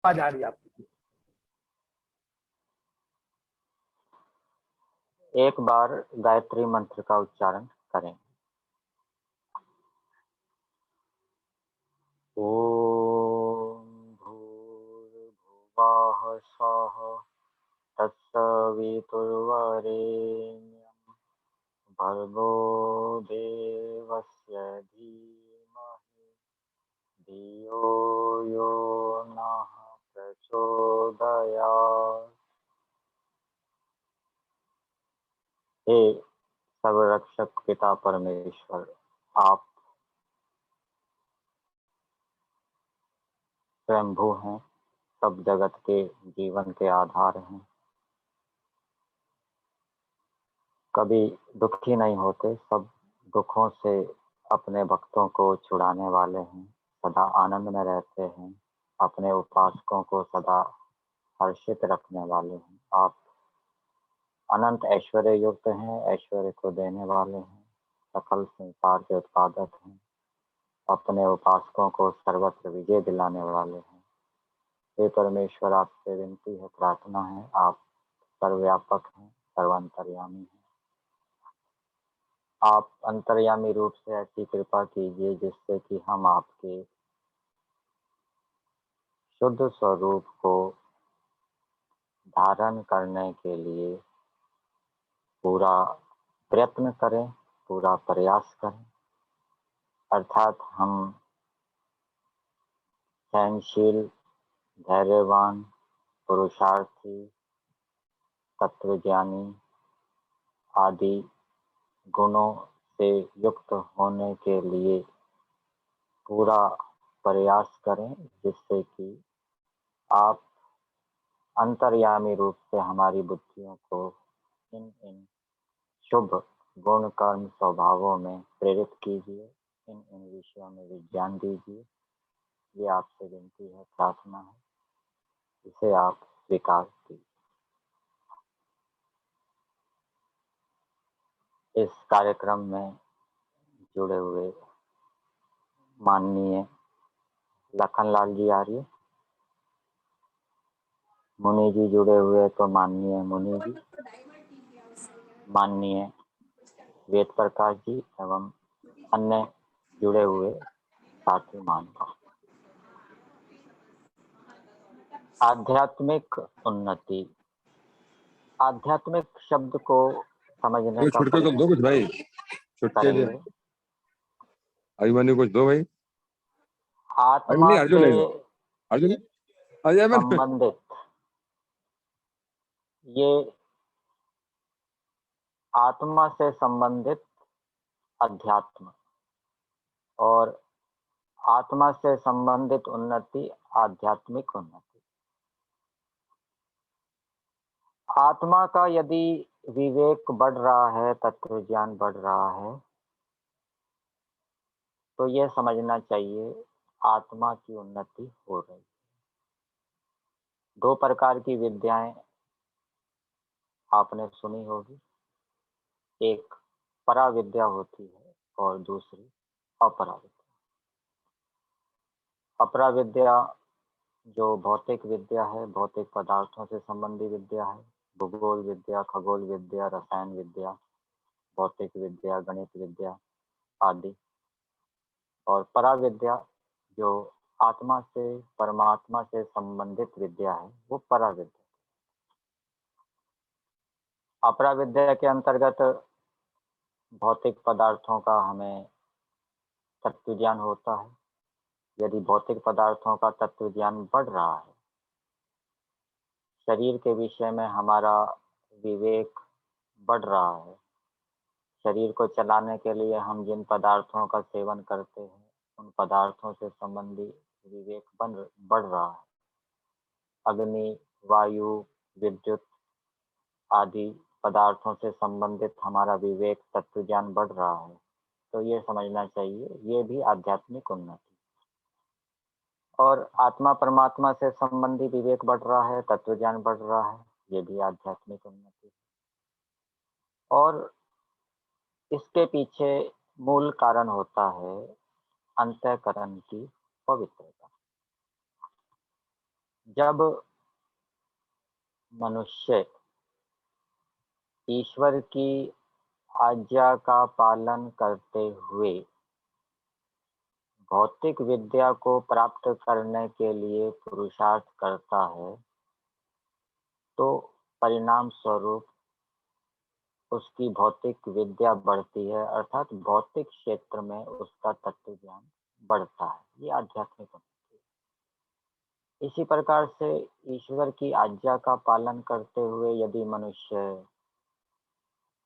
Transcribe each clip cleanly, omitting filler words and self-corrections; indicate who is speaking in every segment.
Speaker 1: आवाज आ रही है आपकी।
Speaker 2: एक बार गायत्री मंत्र का उच्चारण करें। ओम भूर्भुवः स्वः तत्सवितुर्वरेण्यं भर्गो देवस्य धीमहि धियो यो नः प्रचोदयात्। हे सर्वरक्षक पिता परमेश्वर, आप स्वयंभू हैं, सब जगत के जीवन के आधार हैं, कभी दुखी नहीं होते, सब दुखों से अपने भक्तों को छुड़ाने वाले हैं, सदा आनंद में रहते हैं, अपने उपासकों को सदा हर्षित रखने वाले हैं। आप अनंत ऐश्वर्य युक्त हैं, ऐश्वर्य को देने वाले हैं, सकल संसार के उत्पादक हैं, अपने उपासकों को सर्वत्र विजय दिलाने वाले हैं। हे परमेश्वर, आपसे विनती है, प्रार्थना है, आप सर्वव्यापक हैं, सर्वांतर्यामी हैं। आप अंतर्यामी रूप से ऐसी कृपा कीजिए जिससे कि हम आपके शुद्ध स्वरूप को धारण करने के लिए पूरा प्रयत्न करें, पूरा प्रयास करें, अर्थात हम सहनशील, धैर्यवान, पुरुषार्थी, तत्वज्ञानी आदि गुणों से युक्त होने के लिए पूरा प्रयास करें, जिससे कि आप अंतर्यामी रूप से हमारी बुद्धियों को इन शुभ गुण कर्म स्वभावों में प्रेरित कीजिए, इन विषयों में विज्ञान दीजिए। ये आपसे विनती है, प्रार्थना है, इसे आप स्वीकार कीजिए। इस कार्यक्रम में जुड़े हुए माननीय लखनलाल जी आर्य, मुनि जी जुड़े हुए तो माननीय मुनि जी, माननीय वेद प्रकाश जी एवं अन्य जुड़े हुए साथी मानव। आध्यात्मिक उन्नति, आध्यात्मिक शब्द को समझने का
Speaker 3: छुटके तो दो कुछ भाई, छुटके दे अभिमानी कुछ दो भाई।
Speaker 2: आत्मा
Speaker 3: अर्जुन
Speaker 2: से संबंधित ये आत्मा से संबंधित अध्यात्म और आत्मा से संबंधित उन्नति आध्यात्मिक उन्नति। आत्मा का यदि विवेक बढ़ रहा है, तत्व ज्ञान बढ़ रहा है, तो यह समझना चाहिए आत्मा की उन्नति हो रही है। दो प्रकार की विद्याएं आपने सुनी होगी, एक पराविद्या होती है और दूसरी अपराविद्या। अपराविद्या जो भौतिक विद्या है, भौतिक पदार्थों से संबंधी विद्या है, भूगोल विद्या, खगोल विद्या, रसायन विद्या, भौतिक विद्या, गणित विद्या आदि। और पराविद्या जो आत्मा से, परमात्मा से संबंधित विद्या है, वो पराविद्या। अपराविद्या के अंतर्गत भौतिक पदार्थों का हमें तत्व ज्ञान होता है। यदि भौतिक पदार्थों का तत्व ज्ञान बढ़ रहा है, शरीर के विषय में हमारा विवेक बढ़ रहा है, शरीर को चलाने के लिए हम जिन पदार्थों का सेवन करते हैं, उन पदार्थों से संबंधी विवेक बढ़ रहा है, अग्नि, वायु, विद्युत आदि पदार्थों से संबंधित हमारा विवेक, तत्व ज्ञान बढ़ रहा है, तो ये समझना चाहिए ये भी आध्यात्मिक उन्नति। और आत्मा परमात्मा से संबंधी विवेक बढ़ रहा है, तत्व ज्ञान बढ़ रहा है, ये भी आध्यात्मिक उन्नति। और इसके पीछे मूल कारण होता है अंतःकरण की पवित्रता। जब मनुष्य ईश्वर की आज्ञा का पालन करते हुए भौतिक विद्या को प्राप्त करने के लिए पुरुषार्थ करता है, तो परिणाम स्वरूप उसकी भौतिक विद्या बढ़ती है, अर्थात भौतिक क्षेत्र में उसका तत्व ज्ञान बढ़ता है। ये आध्यात्मिक उन्नति है। इसी प्रकार से ईश्वर की आज्ञा का पालन करते हुए यदि मनुष्य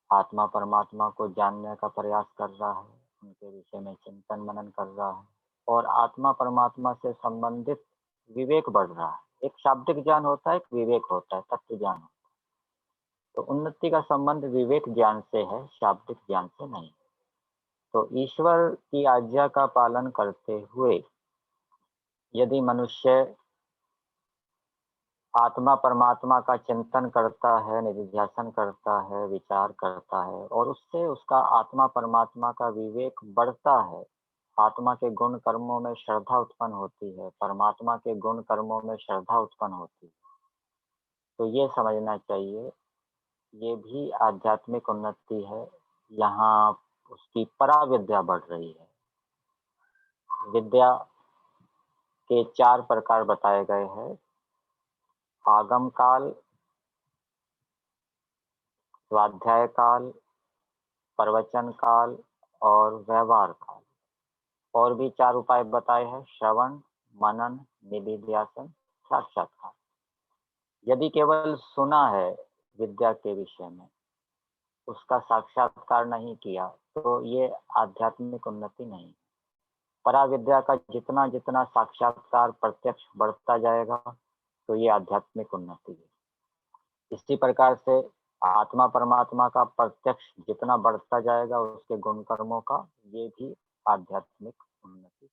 Speaker 2: आत्मा परमात्मा को जानने का प्रयास कर रहा है, उनके विषय में चिंतन मनन कर रहा है और आत्मा परमात्मा से संबंधित विवेक बढ़ रहा है। एक शाब्दिक ज्ञान होता है, एक विवेक होता है, तत्व ज्ञान होता है। तो उन्नति का संबंध विवेक ज्ञान से है, शाब्दिक ज्ञान से नहीं। तो ईश्वर की आज्ञा का पालन करते हुए यदि मनुष्य आत्मा परमात्मा का चिंतन करता है, निधिध्यासन करता है, विचार करता है और उससे उसका आत्मा परमात्मा का विवेक बढ़ता है, आत्मा के गुण कर्मों में श्रद्धा उत्पन्न होती है, परमात्मा के गुण कर्मों में श्रद्धा उत्पन्न होती है, तो ये समझना चाहिए ये भी आध्यात्मिक उन्नति है। यहाँ उसकी पराविद्या बढ़ रही है। विद्या के 4 प्रकार बताए गए हैं। आगम काल, स्वाध्याय काल, प्रवचन काल और व्यवहार काल। और भी 4 उपाय बताए हैं, श्रवण, मनन, निधिध्यासन, साक्षात्कार। यदि केवल सुना है विद्या के विषय में, उसका साक्षात्कार नहीं किया, तो ये आध्यात्मिक उन्नति नहीं। पराविद्या का जितना जितना साक्षात्कार प्रत्यक्ष बढ़ता जाएगा, तो ये आध्यात्मिक उन्नति है। इसी प्रकार से आत्मा परमात्मा का प्रत्यक्ष जितना बढ़ता जाएगा, उसके गुण कर्मों का, ये भी आध्यात्मिक उन्नति।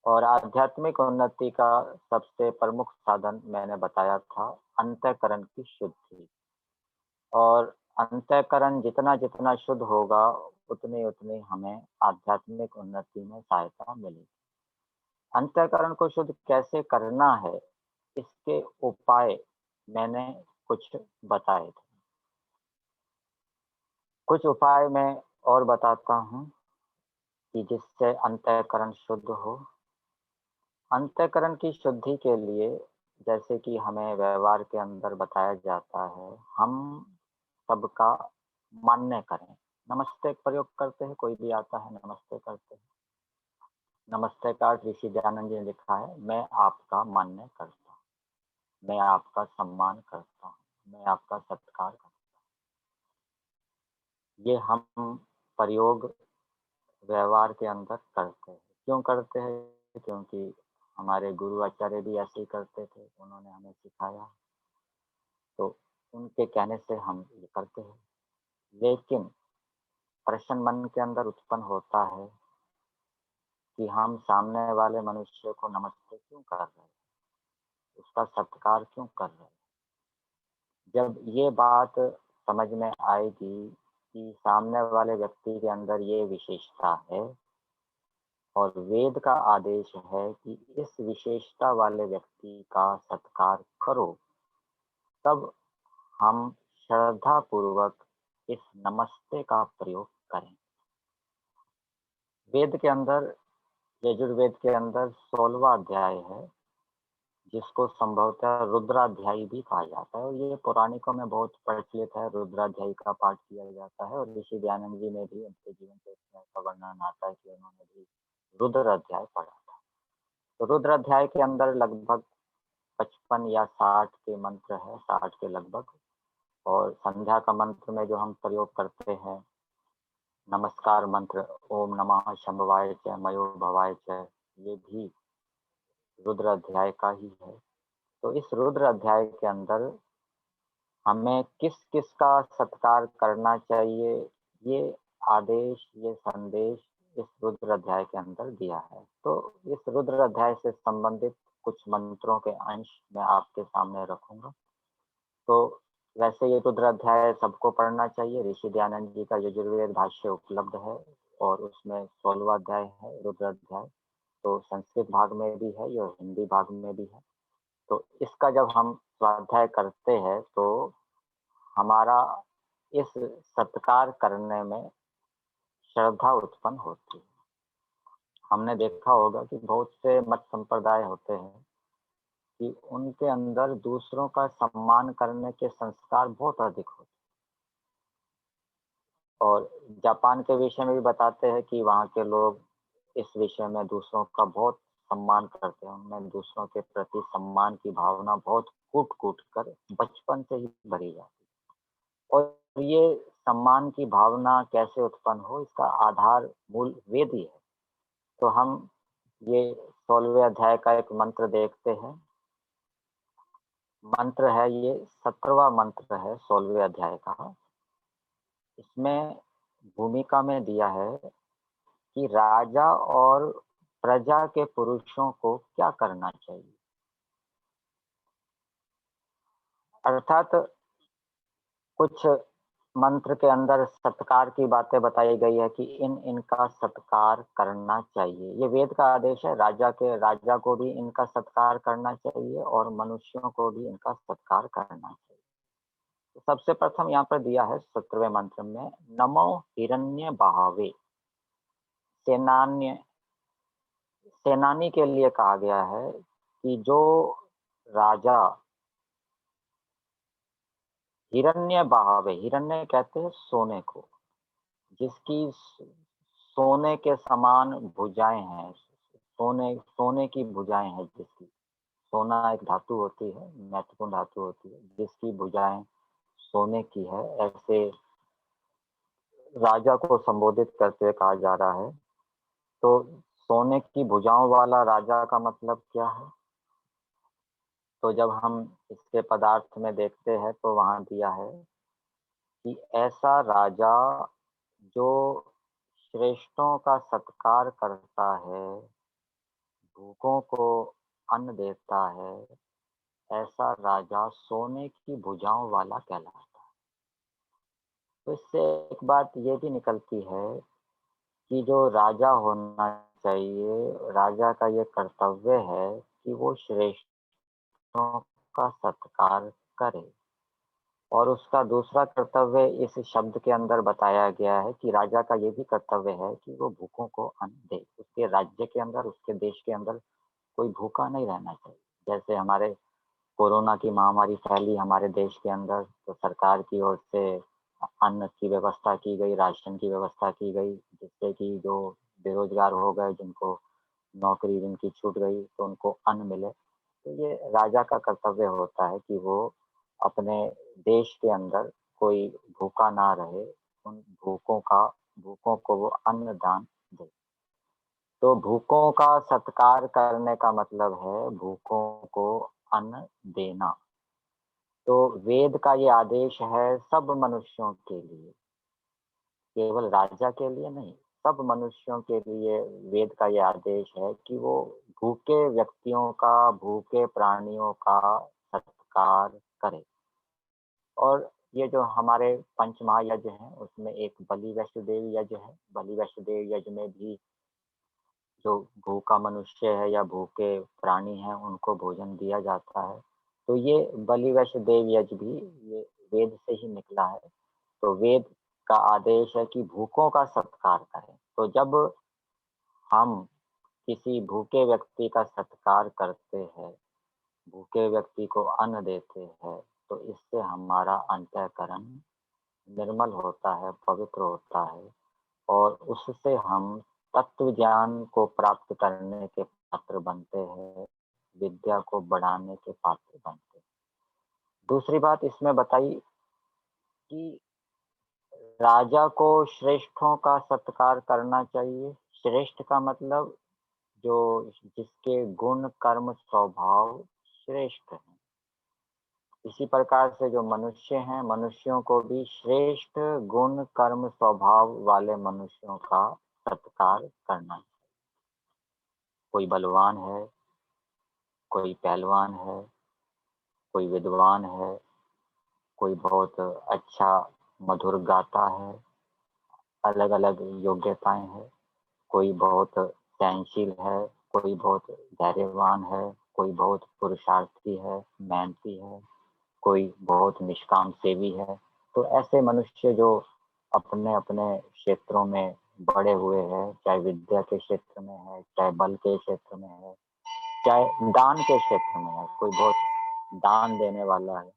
Speaker 2: और आध्यात्मिक उन्नति का सबसे प्रमुख साधन मैंने बताया था, अंतःकरण की शुद्धि। और अंतःकरण जितना जितना शुद्ध होगा, उतनी उतनी हमें आध्यात्मिक उन्नति में सहायता मिलेगी। अंतःकरण को शुद्ध कैसे करना है, इसके उपाय मैंने कुछ बताए थे। कुछ उपाय मैं और बताता हूँ कि जिससे अंतःकरण शुद्ध हो। अंतःकरण की शुद्धि के लिए, जैसे कि हमें व्यवहार के अंदर बताया जाता है, हम सबका मान्य करें। नमस्ते प्रयोग करते हैं, कोई भी आता है नमस्ते करते हैं। नमस्ते का ऋषि दयानंद जी ने लिखा है, मैं आपका मान्य करता हूँ, मैं आपका सम्मान करता हूँ, मैं आपका सत्कार करता हूँ। ये हम प्रयोग व्यवहार के अंदर करते हैं। क्यों करते हैं? क्योंकि हमारे गुरु आचार्य भी ऐसे ही करते थे, उन्होंने हमें सिखाया, तो उनके कहने से हम ये करते हैं। लेकिन प्रश्न मन के अंदर उत्पन्न होता है कि हम सामने वाले मनुष्य को नमस्ते क्यों कर रहे हैं, उसका सत्कार क्यों कर रहे हैं। जब ये बात समझ में आएगी कि सामने वाले व्यक्ति के अंदर ये विशेषता है और वेद का आदेश है कि इस विशेषता वाले व्यक्ति का सत्कार करो, तब हम श्रद्धा पूर्वक इस नमस्ते का प्रयोग करें। वेद के अंदर, यजुर्वेद के अंदर 16वां अध्याय है, जिसको संभवतः रुद्राध्यायी भी कहा जाता है, और ये पौराणिकों में बहुत प्रचलित है। रुद्राध्यायी का पाठ किया जाता है और ऋषि दयानंद जी ने भी उनके जीवन चरित्र का वर्णन आता है कि उन्होंने भी रुद्र अध्याय पढ़ा था। तो रुद्र अध्याय के अंदर लगभग 55 या 60 के मंत्र है, 60 के लगभग। और संध्या का मंत्र में जो हम प्रयोग करते हैं, नमस्कार मंत्र, ओम नमः शंभवाय च मयो भवाय च, ये भी रुद्र अध्याय का ही है। तो इस रुद्र अध्याय के अंदर हमें किस किस का सत्कार करना चाहिए, ये आदेश, ये संदेश इस रुद्र अध्याय के अंदर दिया है। तो इस रुद्र अध्याय से संबंधित कुछ मंत्रों के अंश मैं आपके सामने रखूंगा। तो वैसे ये रुद्र अध्याय सबको पढ़ना चाहिए। ऋषि दयानंद जी का यजुर्वेद भाष्य उपलब्ध है और उसमें 16वां अध्याय है रुद्र अध्याय। तो संस्कृत भाग में भी है और हिंदी भाग में भी है। तो इसका जब हम स्वाध्याय करते हैं तो हमारा इस सत्कार करने में श्रद्धा उत्पन्न होती है। हमने देखा होगा कि बहुत से मत संप्रदाय होते हैं कि उनके अंदर दूसरों का सम्मान करने के संस्कार बहुत अधिक होते हैं। और जापान के विषय में भी बताते हैं कि वहाँ के लोग इस विषय में दूसरों का बहुत सम्मान करते हैं। उनमें दूसरों के प्रति सम्मान की भावना बहुत कूट-कूट कर बचपन से ही भरी जाती है। और ये सम्मान की भावना कैसे उत्पन्न हो, इसका आधार मूल वेद ही है। तो हम ये 16वें अध्याय का एक मंत्र देखते हैं। मंत्र है ये 17वां मंत्र है 16वें अध्याय का। इसमें भूमिका में दिया है कि राजा और प्रजा के पुरुषों को क्या करना चाहिए। अर्थात कुछ मंत्र के अंदर सत्कार की बातें बताई गई है कि इनका सत्कार करना चाहिए। ये वेद का आदेश है। राजा को भी इनका सत्कार करना चाहिए और मनुष्यों को भी इनका सत्कार करना चाहिए। तो सबसे प्रथम यहाँ पर दिया है 17वें मंत्र में, नमो हिरण्य बाहवे। सेनानी के लिए कहा गया है कि जो राजा हिरण्य बाहवे, हिरण्य कहते हैं सोने को, जिसकी सोने के समान भुजाएं हैं, सोने की भुजाएं हैं जिसकी। सोना एक धातु होती है, महत्वपूर्ण धातु होती है, जिसकी भुजाएं सोने की है, ऐसे राजा को संबोधित करते हुए कहा जा रहा है। तो सोने की भुजाओं वाला राजा का मतलब क्या है? तो जब हम इसके पदार्थ में देखते हैं तो वहां दिया है कि ऐसा राजा जो श्रेष्ठों का सत्कार करता है, भूखों को अन्न देता है, ऐसा राजा सोने की भुजाओं वाला कहलाता है। तो इससे एक बात ये भी निकलती है कि जो राजा होना चाहिए, राजा का ये कर्तव्य है कि वो श्रेष्ठों का सत्कार करे। और उसका दूसरा कर्तव्य इस शब्द के अंदर बताया गया है कि राजा का ये भी कर्तव्य है कि वो भूखों को अन्न दे। उसके राज्य के अंदर, उसके देश के अंदर कोई भूखा नहीं रहना चाहिए। जैसे हमारे कोरोना की महामारी फैली हमारे देश के अंदर, तो सरकार की ओर से अन्न की व्यवस्था की गई, राशन की व्यवस्था की गई, जिससे कि जो बेरोजगार हो गए, जिनको नौकरी जिनकी छूट गई, तो उनको अन्न मिले। तो ये राजा का कर्तव्य होता है कि वो अपने देश के अंदर कोई भूखा ना रहे, उन भूखों को वो अन्न दान दे। तो भूखों का सत्कार करने का मतलब है भूखों को अन्न देना। तो वेद का ये आदेश है सब मनुष्यों के लिए, केवल राजा के लिए नहीं, सब मनुष्यों के लिए वेद का ये आदेश है कि वो भूखे व्यक्तियों का, भूखे प्राणियों का सत्कार करें। और ये जो हमारे पंच महायज्ञ हैं, उसमें एक बलि वैष्णोदेवी यज्ञ है। बलि वैष्णोदेवी यज्ञ में भी जो भूखा मनुष्य है या भूखे प्राणी हैं, उनको भोजन दिया जाता है। तो ये बलि वैष्णोदेवी यज्ञ भी ये वेद से ही निकला है। तो वेद का आदेश है कि भूखों का सत्कार करें। तो जब हम किसी भूखे व्यक्ति का सत्कार करते हैं, भूखे व्यक्ति को अन्न देते हैं, तो इससे हमारा अंतःकरण निर्मल होता है, पवित्र होता है और उससे हम तत्व ज्ञान को प्राप्त करने के पात्र बनते हैं, विद्या को बढ़ाने के पात्र बनते हैं। दूसरी बात इसमें बताई कि राजा को श्रेष्ठों का सत्कार करना चाहिए। श्रेष्ठ का मतलब जो जिसके गुण कर्म स्वभाव श्रेष्ठ है। इसी प्रकार से जो मनुष्य हैं, मनुष्यों को भी श्रेष्ठ गुण कर्म स्वभाव वाले मनुष्यों का सत्कार करना चाहिए। कोई बलवान है, कोई पहलवान है, कोई विद्वान है, कोई बहुत अच्छा मधुर गाता है, अलग अलग योग्यताएं हैं। कोई बहुत सहनशील है, कोई बहुत धैर्यवान है, कोई बहुत पुरुषार्थी है, मेहनती है, कोई बहुत निष्काम सेवी है। तो ऐसे मनुष्य जो अपने अपने क्षेत्रों में बड़े हुए हैं, चाहे विद्या के क्षेत्र में है, चाहे बल के क्षेत्र में है, चाहे दान के क्षेत्र में है, कोई बहुत दान देने वाला है,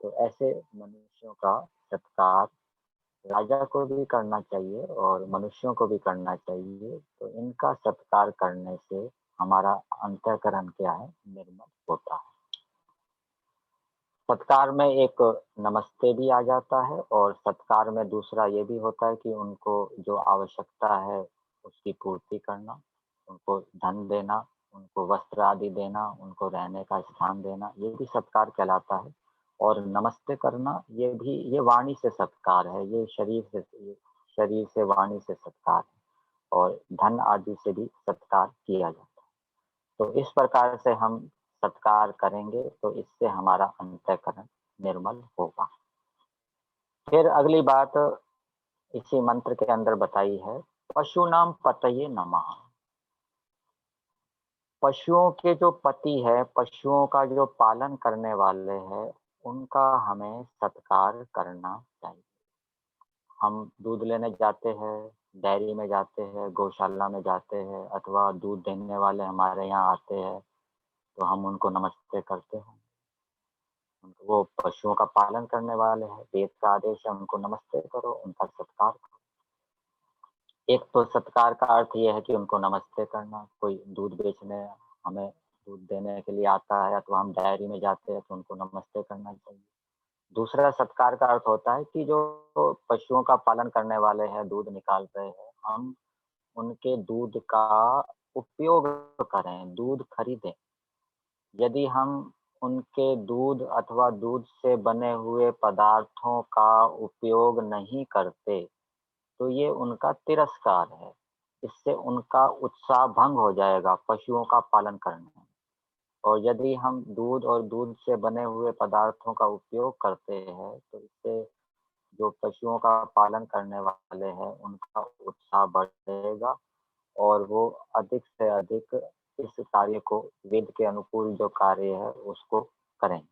Speaker 2: तो ऐसे मनुष्यों का सत्कार राजा को भी करना चाहिए और मनुष्यों को भी करना चाहिए। तो इनका सत्कार करने से हमारा अंतःकरण क्या है, निर्मल होता है। सत्कार में एक नमस्ते भी आ जाता है और सत्कार में दूसरा ये भी होता है कि उनको जो आवश्यकता है उसकी पूर्ति करना, उनको धन देना, उनको वस्त्र आदि देना, उनको रहने का स्थान देना, ये भी सत्कार कहलाता है। और नमस्ते करना ये वाणी से सत्कार है, ये शरीर से वाणी से सत्कार है और धन आदि से भी सत्कार किया जाता है। तो इस प्रकार से हम सत्कार करेंगे तो इससे हमारा अंतःकरण निर्मल होगा। फिर अगली बात इसी मंत्र के अंदर बताई है, पशुनाम पतये नमः। पशुओं के जो पति है, पशुओं का जो पालन करने वाले हैं, उनका हमें सत्कार करना चाहिए। हम दूध लेने जाते हैं, डेयरी में जाते हैं, गौशाला में जाते हैं, अथवा दूध देने वाले हमारे यहाँ आते हैं, तो हम उनको नमस्ते करते हैं। वो पशुओं का पालन करने वाले हैं, वेद का आदेश है उनको नमस्ते करो, उनका सत्कार करो। एक तो सत्कार का अर्थ ये है कि उनको नमस्ते करना। कोई दूध बेचने हमें दूध देने के लिए आता है अथवा हम डेयरी में जाते हैं तो उनको नमस्ते करना चाहिए। दूसरा सत्कार का अर्थ होता है कि जो पशुओं का पालन करने वाले हैं, दूध निकाल रहे हैं, हम उनके दूध का उपयोग करें, दूध खरीदें। यदि हम उनके दूध अथवा दूध से बने हुए पदार्थों का उपयोग नहीं करते, तो ये उनका तिरस्कार है। इससे उनका उत्साह भंग हो जाएगा पशुओं का पालन करने में। और यदि हम दूध और दूध से बने हुए पदार्थों का उपयोग करते हैं, तो इससे जो पशुओं का पालन करने वाले हैं, उनका उत्साह बढ़ेगा और वो अधिक से अधिक इस कार्य को, वेद के अनुकूल जो कार्य है उसको करें।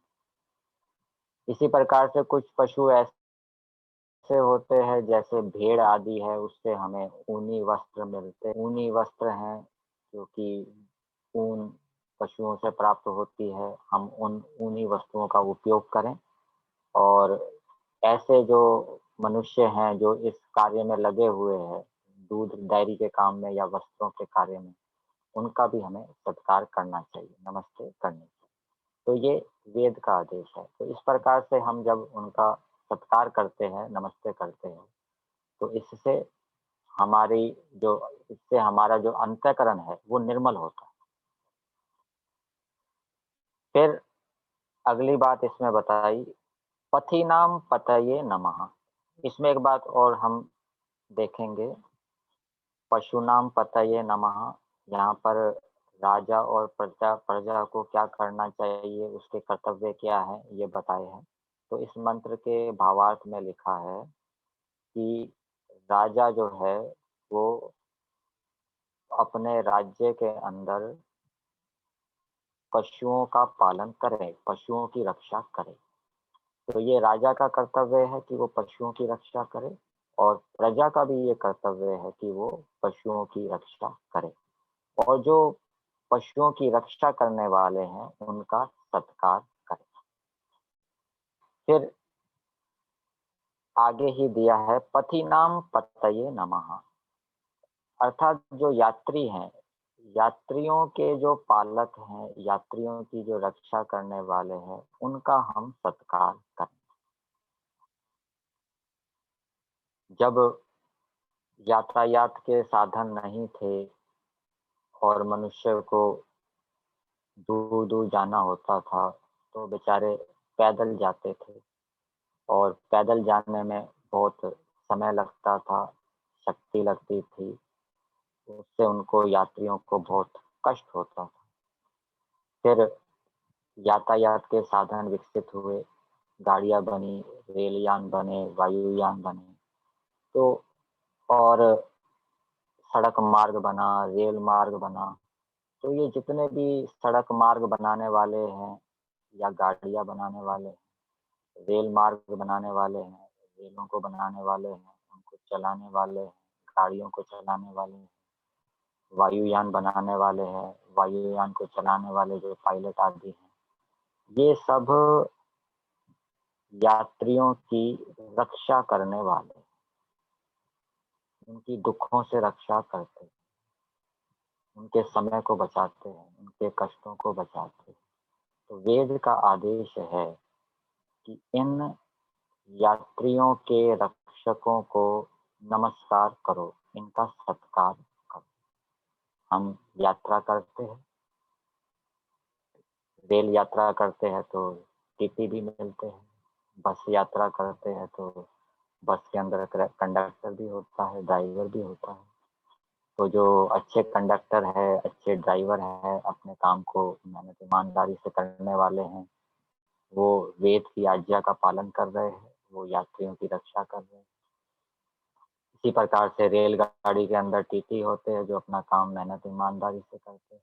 Speaker 2: इसी प्रकार से कुछ पशु ऐसे होते हैं जैसे भेड़ आदि है, उससे हमें ऊनी वस्त्र मिलते हैं। ऊनी वस्त्र हैं क्योंकि ऊन पशुओं से प्राप्त होती है, हम उन ऊनी वस्तुओं का उपयोग करें। और ऐसे जो मनुष्य हैं जो इस कार्य में लगे हुए हैं, दूध डेयरी के काम में या वस्त्रों के कार्य में, उनका भी हमें सत्कार करना चाहिए, नमस्ते करनी चाहिए। तो ये वेद का आदेश है। तो इस प्रकार से हम जब उनका सत्कार करते हैं, नमस्ते करते हैं, तो इससे हमारा जो अंतःकरण है वो निर्मल होता है। फिर अगली बात इसमें बताई, पथिनाम पतये नमः। इसमें एक बात और हम देखेंगे, पशुनाम पतये नमः, यहाँ पर राजा और प्रजा प्रजा को क्या करना चाहिए, उसके कर्तव्य क्या है, ये बताए हैं। तो इस मंत्र के भावार्थ में लिखा है कि राजा जो है वो अपने राज्य के अंदर पशुओं का पालन करे, पशुओं की रक्षा करे। तो ये राजा का कर्तव्य है कि वो पशुओं की रक्षा करे और प्रजा का भी ये कर्तव्य है कि वो पशुओं की रक्षा करे। और जो पशुओं की रक्षा करने वाले हैं उनका सत्कार करें। फिर आगे ही दिया है, पथिनाम पतये नमः। अर्थात जो यात्री हैं, यात्रियों के जो पालक हैं, यात्रियों की जो रक्षा करने वाले हैं, उनका हम सत्कार करें। जब यातायात के साधन नहीं थे और मनुष्य को दूर दूर जाना होता था, तो बेचारे पैदल जाते थे और पैदल जाने में बहुत समय लगता था, शक्ति लगती थी, उससे उनको, यात्रियों को बहुत कष्ट होता था। फिर यातायात के साधन विकसित हुए, गाड़ियां बनी, रेलयान बने, वायुयान बने, तो और सड़क मार्ग बना, रेल मार्ग बना, तो ये जितने भी सड़क मार्ग बनाने वाले हैं या गाड़ियाँ बनाने वाले हैं, रेल मार्ग बनाने वाले हैं, रेलों को बनाने वाले हैं, उनको चलाने वाले हैं, गाड़ियों को चलाने वाले हैं, वायुयान बनाने वाले हैं, वायुयान को चलाने वाले जो पायलट आदि हैं, ये सब यात्रियों की रक्षा करने वाले, उनकी दुखों से रक्षा करते, उनके समय को बचाते हैं, उनके कष्टों को बचाते हैं। तो वेद का आदेश है कि इन यात्रियों के रक्षकों को नमस्कार करो, इनका सत्कार करो। हम यात्रा करते हैं, रेल यात्रा करते हैं तो टीटी भी मिलते हैं, बस यात्रा करते हैं तो बस के अंदर कंडक्टर भी होता है, ड्राइवर भी होता है। तो जो अच्छे कंडक्टर है, अच्छे ड्राइवर है, अपने काम को मेहनत ईमानदारी से करने वाले हैं, वो वेद की आज्ञा का पालन कर रहे हैं, वो यात्रियों की रक्षा कर रहे हैं। इसी प्रकार से रेलगाड़ी के अंदर टीटी होते हैं जो अपना काम मेहनत ईमानदारी से करते हैं,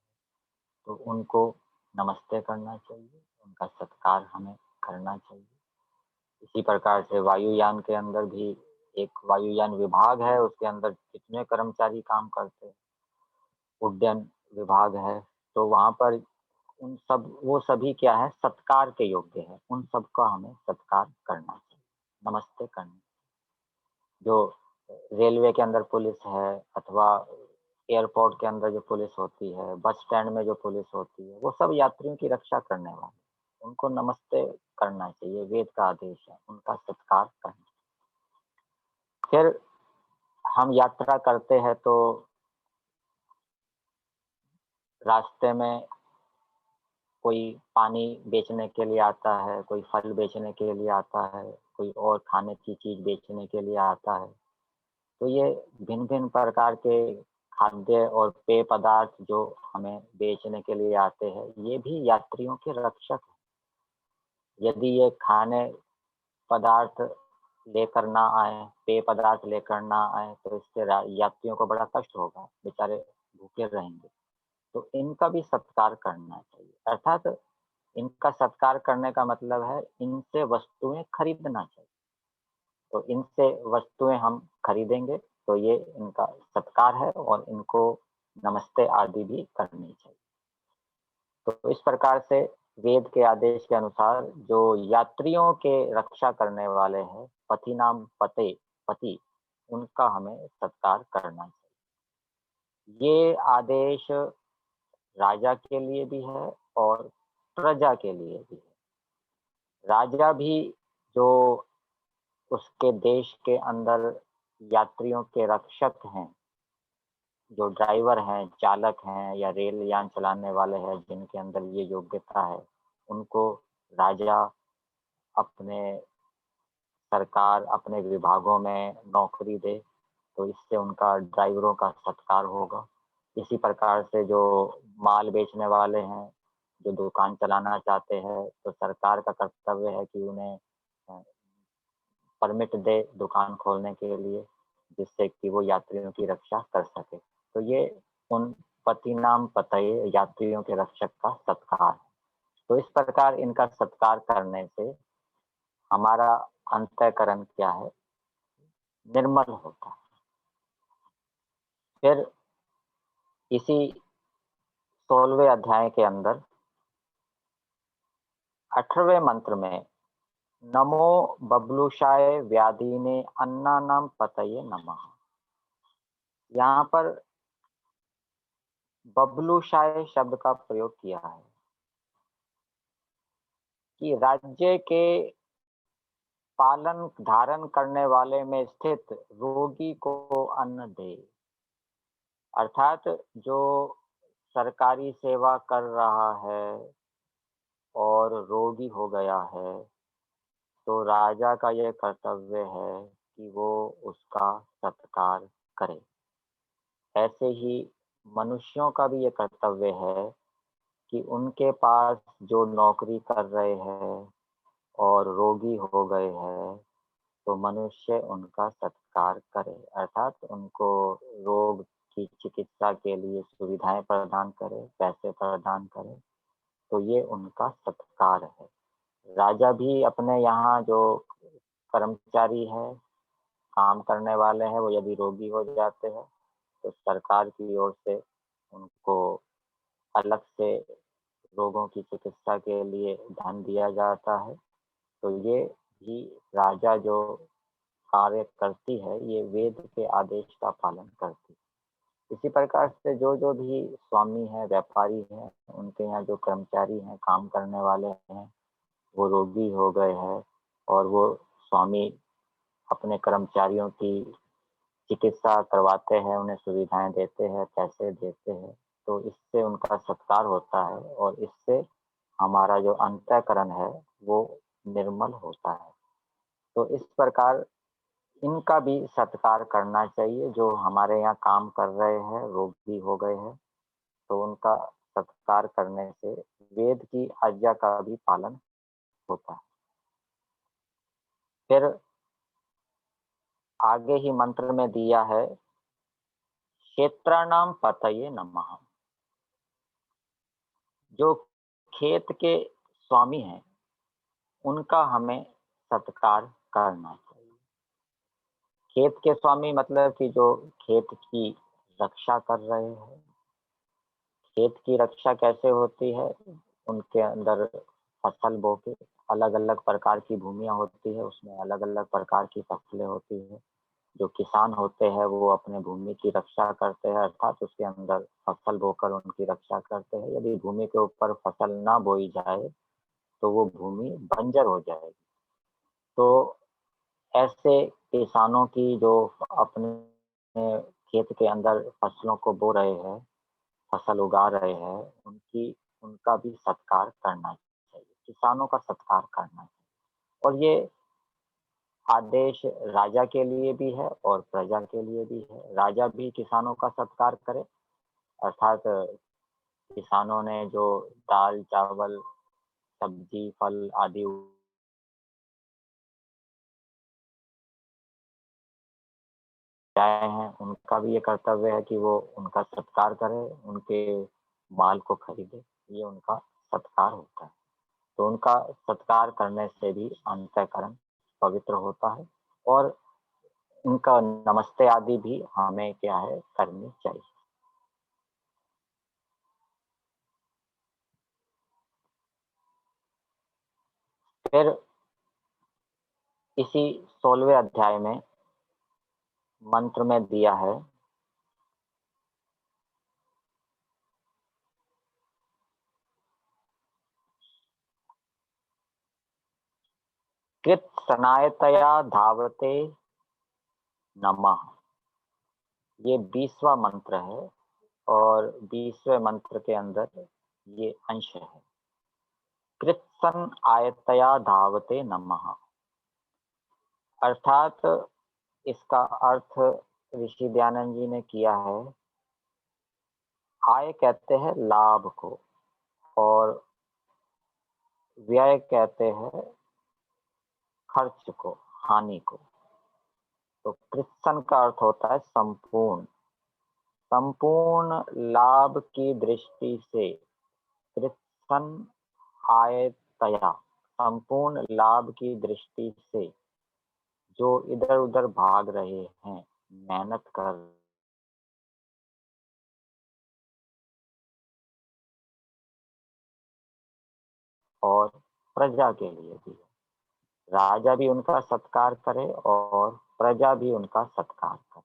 Speaker 2: तो उनको नमस्ते करना चाहिए, उनका सत्कार हमें करना चाहिए। इसी प्रकार से वायुयान के अंदर भी एक वायुयान विभाग है, उसके अंदर कितने कर्मचारी काम करते हैं, उड्डयन विभाग है, तो वहाँ पर उन सब वो सभी क्या है, सत्कार के योग्य है, उन सबका हमें सत्कार करना चाहिए, नमस्ते करना। जो रेलवे के अंदर पुलिस है अथवा एयरपोर्ट के अंदर जो पुलिस होती है, बस स्टैंड में जो पुलिस होती है, वो सब यात्रियों की रक्षा करने वाले, उनको नमस्ते करना चाहिए, वेद का आदेश है, उनका सत्कार करना। फिर हम यात्रा करते हैं तो रास्ते में कोई पानी बेचने के लिए आता है, कोई फल बेचने के लिए आता है, कोई और खाने की चीज़ बेचने के लिए आता है। तो ये भिन्न-भिन्न प्रकार के खाद्य और पेय पदार्थ जो हमें बेचने के लिए आते हैं, ये भी यात्रियों के रक्षक हैं। यदि ये खाने पदार्थ लेकर ना आएँ, पेय पदार्थ लेकर ना आएँ, तो इससे यात्रियों को बड़ा कष्ट होगा, बेचारे भूखे रहेंगे। तो इनका भी सत्कार करना चाहिए, अर्थात इनका सत्कार करने का मतलब है इनसे वस्तुएँ खरीदना चाहिए। तो इनसे वस्तुएँ हम खरीदेंगे तो ये इनका सत्कार है और इनको नमस्ते आदि भी करनी चाहिए। तो इस प्रकार से वेद के आदेश के अनुसार जो यात्रियों के रक्षा करने वाले हैं, पथिनाम पते पति, उनका हमें सत्कार करना चाहिए। ये आदेश राजा के लिए भी है और प्रजा के लिए भी है। राजा भी जो उसके देश के अंदर यात्रियों के रक्षक हैं, जो ड्राइवर हैं, चालक हैं या रेल यान चलाने वाले हैं जिनके अंदर ये योग्यता है, उनको राजा अपने सरकार अपने विभागों में नौकरी दे, तो इससे उनका ड्राइवरों का सत्कार होगा। इसी प्रकार से जो माल बेचने वाले हैं, जो दुकान चलाना चाहते हैं, तो सरकार का कर्तव्य है कि उन्हें अ, परमिट दे दुकान खोलने के लिए, जिससे कि वो यात्रियों की रक्षा कर सके। तो ये उन पतिनाम पतये यात्रियों के रक्षक का सत्कार है। तो इस प्रकार इनका सत्कार करने से हमारा अंतःकरण क्या है, निर्मल होता है। फिर इसी 16वें अध्याय के अंदर 18वें मंत्र में नमो बबलुषाय व्याधीने अन्नानाम पतये नमः। यहाँ पर बबलुषाय शब्द का प्रयोग किया है कि राज्य के पालन धारण करने वाले में स्थित रोगी को अन्न दे, अर्थात जो सरकारी सेवा कर रहा है और रोगी हो गया है, तो राजा का यह कर्तव्य है कि वो उसका सत्कार करे। ऐसे ही मनुष्यों का भी ये कर्तव्य है कि उनके पास जो नौकरी कर रहे हैं और रोगी हो गए हैं, तो मनुष्य उनका सत्कार करे, अर्थात उनको रोग की चिकित्सा के लिए सुविधाएं प्रदान करे, पैसे प्रदान करे, तो ये उनका सत्कार है। राजा भी अपने यहाँ जो कर्मचारी है, काम करने वाले हैं, वो यदि रोगी हो जाते हैं तो सरकार की ओर से उनको अलग से रोगों की चिकित्सा के लिए धन दिया जाता है। तो ये भी राजा जो कार्य करती है, ये वेद के आदेश का पालन करती है। इसी प्रकार से जो भी स्वामी है, व्यापारी है, उनके यहाँ जो कर्मचारी हैं, काम करने वाले हैं, वो रोगी हो गए हैं और वो स्वामी अपने कर्मचारियों की चिकित्सा करवाते हैं, उन्हें सुविधाएं देते हैं, पैसे देते हैं, तो इससे उनका सत्कार होता है और इससे हमारा जो अंतःकरण है वो निर्मल होता है। तो इस प्रकार इनका भी सत्कार करना चाहिए। जो हमारे यहाँ काम कर रहे हैं, रोगी हो गए हैं, तो उनका सत्कार करने से वेद की आज्ञा का भी पालन होता है। फिर आगे ही मंत्र में दिया है, क्षेत्राणाम पतये नमः। जो खेत के स्वामी हैं, उनका हमें सत्कार करना चाहिए। खेत के स्वामी मतलब कि जो खेत की रक्षा कर रहे हैं। खेत की रक्षा कैसे होती है? उनके अंदर फसल बो के अलग अलग प्रकार की भूमियां होती है, उसमें अलग अलग प्रकार की फसलें होती है। जो किसान होते हैं वो अपने भूमि की रक्षा करते हैं, अर्थात उसके अंदर फसल बोकर उनकी रक्षा करते हैं। यदि भूमि के ऊपर फसल ना बोई जाए तो वो भूमि बंजर हो जाएगी। तो ऐसे किसानों की जो अपने खेत के अंदर फसलों को बो रहे हैं, फसल उगा रहे हैं, उनका भी सत्कार करना चाहिए, किसानों का सत्कार करना चाहिए। और ये आदेश राजा के लिए भी है और प्रजा के लिए भी है। राजा भी किसानों का सत्कार करे, अर्थात किसानों ने जो दाल, चावल, सब्जी, फल आदि उगाए हैं, उनका भी ये कर्तव्य है कि वो उनका सत्कार करे, उनके माल को खरीदे, ये उनका सत्कार होता है। तो उनका सत्कार करने से भी अंतःकरण पवित्र होता है और उनका नमस्ते आदि भी हमें क्या है, करनी चाहिए। फिर इसी 16वें अध्याय में मंत्र में दिया है, कृत सनायतया धावते नमः। ये 20वां मंत्र है और 20वें मंत्र के अंदर ये अंश है। कृत्सन आयतया धावते नमः, अर्थात इसका अर्थ ऋषि दयानंद जी ने किया है। आय कहते हैं लाभ को और व्यय कहते हैं खर्च को, हानि को। तो कृत्सन का अर्थ होता है संपूर्ण, संपूर्ण लाभ की दृष्टि से। कृत्सन आयतया, संपूर्ण लाभ की दृष्टि से जो इधर उधर भाग रहे हैं, मेहनत कर और प्रजा के लिए भी, राजा भी उनका सत्कार करे और प्रजा भी उनका सत्कार करे।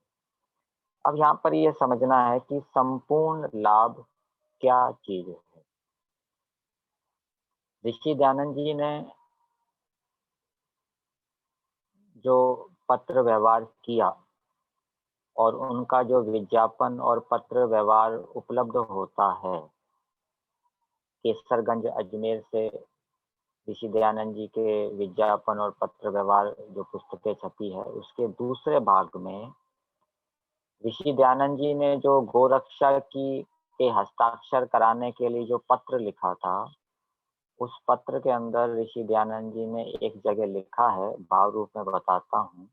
Speaker 2: अब यहाँ पर ये समझना है कि संपूर्ण लाभ क्या चीज है। ऋषि दयानंद जी ने जो पत्र व्यवहार किया और उनका जो विज्ञापन और पत्र व्यवहार उपलब्ध होता है, केसरगंज अजमेर से ऋषि दयानंद जी के विज्ञापन और पत्र व्यवहार जो पुस्तकें छपी है, उसके दूसरे भाग में ऋषि दयानंद जी ने जो गोरक्षा की के हस्ताक्षर कराने के लिए जो पत्र लिखा था, उस पत्र के अंदर ऋषि दयानंद जी ने एक जगह लिखा है, भाव रूप में बताता हूँ,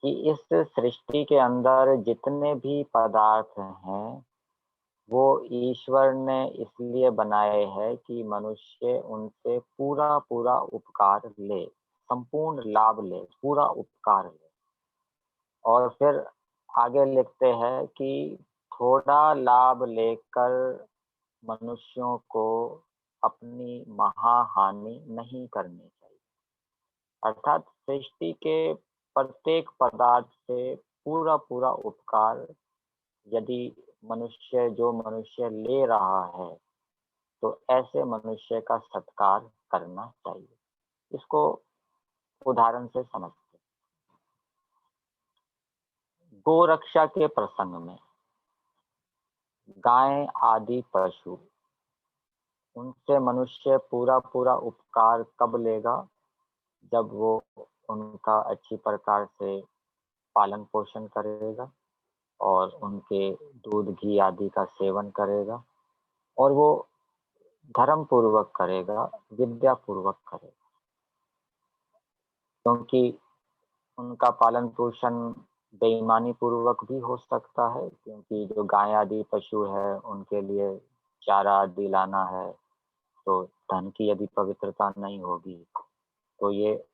Speaker 2: कि इस सृष्टि के अंदर जितने भी पदार्थ हैं, वो ईश्वर ने इसलिए बनाए हैं कि मनुष्य उनसे पूरा-पूरा उपकार ले, संपूर्ण लाभ ले, पूरा उपकार ले। और फिर आगे लिखते हैं कि थोड़ा लाभ लेकर मनुष्यों को अपनी महाहानि नहीं करनी चाहिए। अर्थात सृष्टि के प्रत्येक पदार्थ से पूरा-पूरा उपकार यदि जो मनुष्य ले रहा है, तो ऐसे मनुष्य का सत्कार करना चाहिए। इसको उदाहरण से समझते हैं। गोरक्षा के प्रसंग में गाय आदि पशु, उनसे मनुष्य पूरा-पूरा उपकार कब लेगा? जब वो उनका अच्छी प्रकार से पालन-पोषण करेगा और उनके दूध, घी आदि का सेवन करेगा और वो धर्मपूर्वक करेगा, विद्यापूर्वक करेगा। क्योंकि उनका पालन-पोषण बेईमानी पूर्वक भी हो सकता है, क्योंकि जो गाय आदि पशु है, उनके लिए चारा आदि लाना है, तो धन की यदि पवित्रता नहीं होगी, तो ये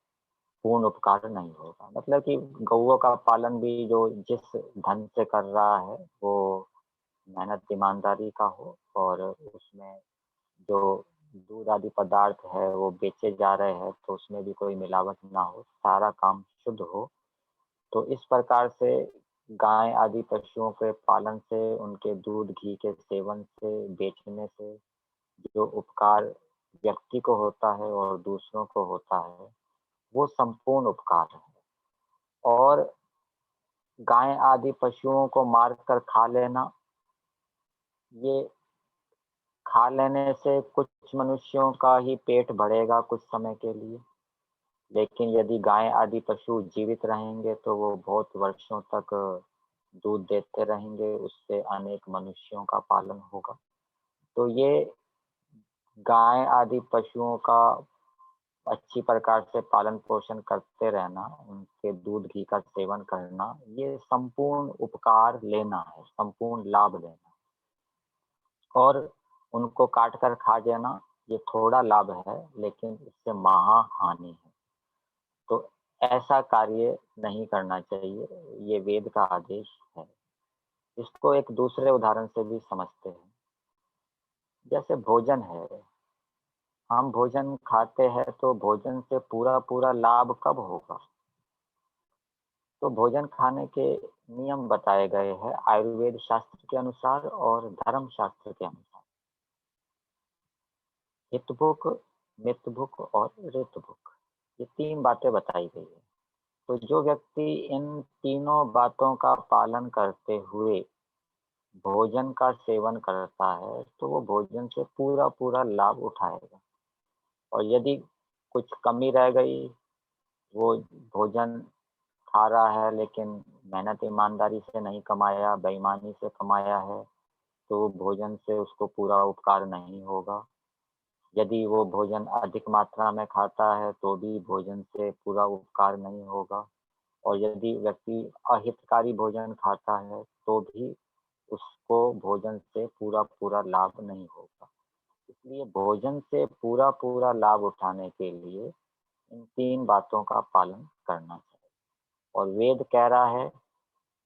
Speaker 2: पूर्ण उपकार नहीं होगा। मतलब कि गौओं का पालन भी जो जिस धन से कर रहा है, वो मेहनत ईमानदारी का हो और उसमें जो दूध आदि पदार्थ है, वो बेचे जा रहे हैं, तो उसमें भी कोई मिलावट ना हो, सारा काम शुद्ध हो। तो इस प्रकार से गाय आदि पशुओं के पालन से, उनके दूध, घी के सेवन से, बेचने से जो उपकार व्यक्ति को होता है और दूसरों को होता है, वो संपूर्ण उपकार है। और गाय आदि पशुओं को मार कर खा लेना, ये खा लेने से कुछ मनुष्यों का ही पेट भरेगा कुछ समय के लिए, लेकिन यदि गाय आदि पशु जीवित रहेंगे तो वो बहुत वर्षों तक दूध देते रहेंगे, उससे अनेक मनुष्यों का पालन होगा। तो ये गाय आदि पशुओं का अच्छी प्रकार से पालन-पोषण करते रहना, उनके दूध, घी का सेवन करना, ये संपूर्ण उपकार लेना है, संपूर्ण लाभ लेना। और उनको काट कर खा जाना, ये थोड़ा लाभ है, लेकिन इससे महाहानि है। तो ऐसा कार्य नहीं करना चाहिए, ये वेद का आदेश है। इसको एक दूसरे उदाहरण से भी समझते हैं। जैसे भोजन है, हम भोजन खाते हैं तो भोजन से पूरा-पूरा लाभ कब होगा? तो भोजन खाने के नियम बताए गए हैं आयुर्वेद शास्त्र के अनुसार और धर्म शास्त्र के अनुसार। हितभुक, मितभुक और ऋतभुक, ये 3 बातें बताई गई है। तो जो व्यक्ति इन तीनों बातों का पालन करते हुए भोजन का सेवन करता है, तो वो भोजन से पूरा-पूरा लाभ उठाएगा। और यदि कुछ कमी रह गई, वो भोजन खा रहा है लेकिन मेहनत ईमानदारी से नहीं कमाया, बेईमानी से कमाया है, तो भोजन से उसको पूरा उपकार नहीं होगा। यदि वो भोजन अधिक मात्रा में खाता है, तो भी भोजन से पूरा उपकार नहीं होगा। और यदि व्यक्ति अहितकारी भोजन खाता है, तो भी उसको भोजन से पूरा-पूरा लाभ नहीं होगा। इसलिए भोजन से पूरा-पूरा लाभ उठाने के लिए इन 3 बातों का पालन करना चाहिए। और वेद कह रहा है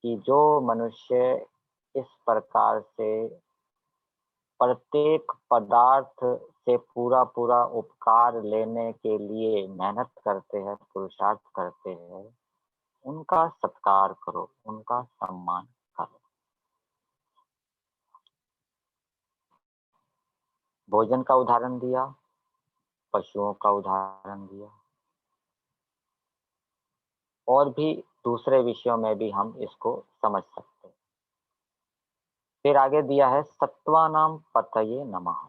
Speaker 2: कि जो मनुष्य इस प्रकार से प्रत्येक पदार्थ से पूरा-पूरा उपकार लेने के लिए मेहनत करते हैं, पुरुषार्थ करते हैं, उनका सत्कार करो, उनका सम्मान करो। भोजन का उदाहरण दिया, पशुओं का उदाहरण दिया और भी दूसरे विषयों में भी हम इसको समझ सकते हैं। फिर आगे दिया है सत्वानाम पतये नमः।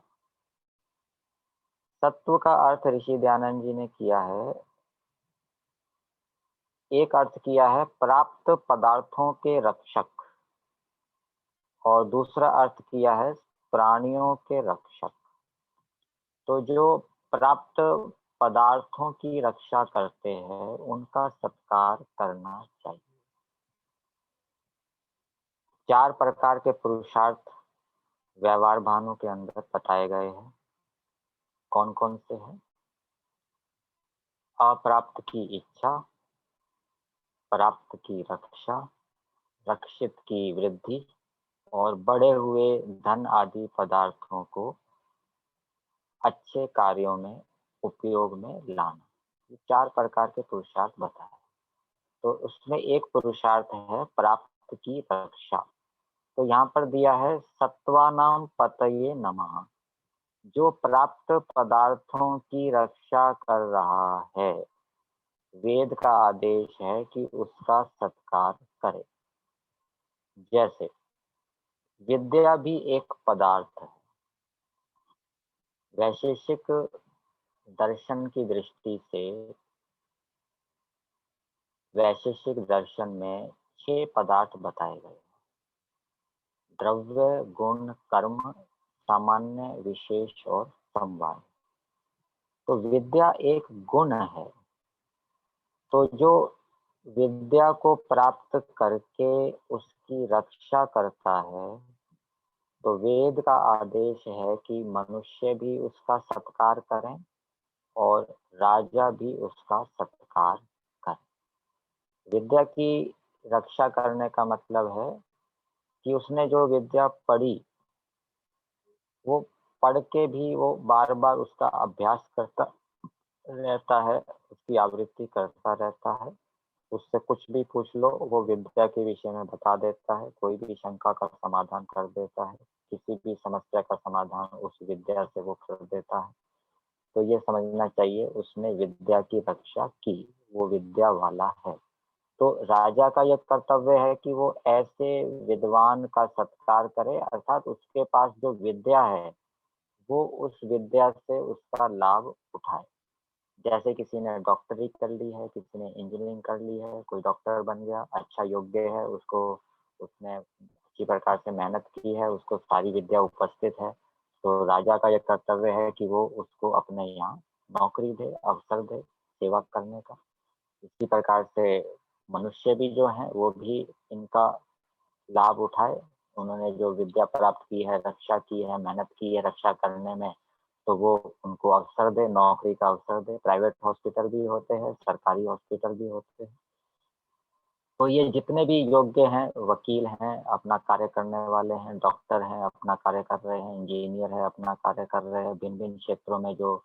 Speaker 2: सत्व का अर्थ ऋषि दयानंद जी ने किया है, एक अर्थ किया है प्राप्त पदार्थों के रक्षक और दूसरा अर्थ किया है प्राणियों के रक्षक। तो जो प्राप्त पदार्थों की रक्षा करते हैं, उनका सत्कार करना चाहिए। 4 प्रकार के पुरुषार्थ व्यवहार भानु के अंदर बताए गए हैं। कौन-कौन से हैं? अप्राप्त की इच्छा, प्राप्त की रक्षा, रक्षित की वृद्धि और बढ़े हुए धन आदि पदार्थों को अच्छे कार्यों में उपयोग में लाना। ये 4 प्रकार के पुरुषार्थ बताए। तो उसमें एक पुरुषार्थ है प्राप्त की रक्षा। तो यहाँ पर दिया है सत्वानाम पतये नमः। जो प्राप्त पदार्थों की रक्षा कर रहा है, वेद का आदेश है कि उसका सत्कार करे। जैसे विद्या भी एक पदार्थ है। वैशेषिक दर्शन की दृष्टि से वैशेषिक दर्शन में 6 पदार्थ बताए गए। द्रव्य, गुण, कर्म, सामान्य, विशेष और समवाय। तो विद्या एक गुण है। तो जो विद्या को प्राप्त करके उसकी रक्षा करता है, तो वेद का आदेश है कि मनुष्य भी उसका सत्कार करें और राजा भी उसका सत्कार करे। विद्या की रक्षा करने का मतलब है कि उसने जो विद्या पढ़ी, वो पढ़ के भी वो बार-बार उसका अभ्यास करता रहता है, उसकी आवृत्ति करता रहता है। उससे कुछ भी पूछ लो, वो विद्या के विषय में बता देता है, कोई भी शंका का समाधान कर देता है, किसी भी समस्या का समाधान उस विद्या से वो कर देता है। तो ये समझना चाहिए उसने विद्या की रक्षा की, वो विद्या वाला है। तो राजा का ये कर्तव्य है कि वो ऐसे विद्वान का सत्कार करे, अर्थात उसके पास जो विद्या है, वो उस विद्या से उसका लाभ उठाए। जैसे किसी ने डॉक्टरी कर ली है, किसी ने इंजीनियरिंग कर ली है, कोई डॉक्टर बन गया, अच्छा योग्य है, उसको उसने अच्छी प्रकार से मेहनत की है, उसको सारी विद्या उपस्थित है, तो राजा का ये कर्तव्य है कि वो उसको अपने यहाँ नौकरी दे, अवसर दे सेवा करने का। इसी प्रकार से मनुष्य भी जो हैं, वो भी इनका लाभ उठाए। उन्होंने जो विद्या प्राप्त की है, रक्षा की है, मेहनत की है रक्षा करने में, तो वो उनको अवसर दे, नौकरी का अवसर दे। प्राइवेट हॉस्पिटल भी होते हैं, सरकारी हॉस्पिटल भी होते हैं। तो ये जितने भी योग्य हैं, वकील हैं, अपना कार्य करने वाले हैं, डॉक्टर हैं, अपना कार्य कर रहे हैं, इंजीनियर है, अपना कार्य कर रहे हैं, भिन्न-भिन्न क्षेत्रों में जो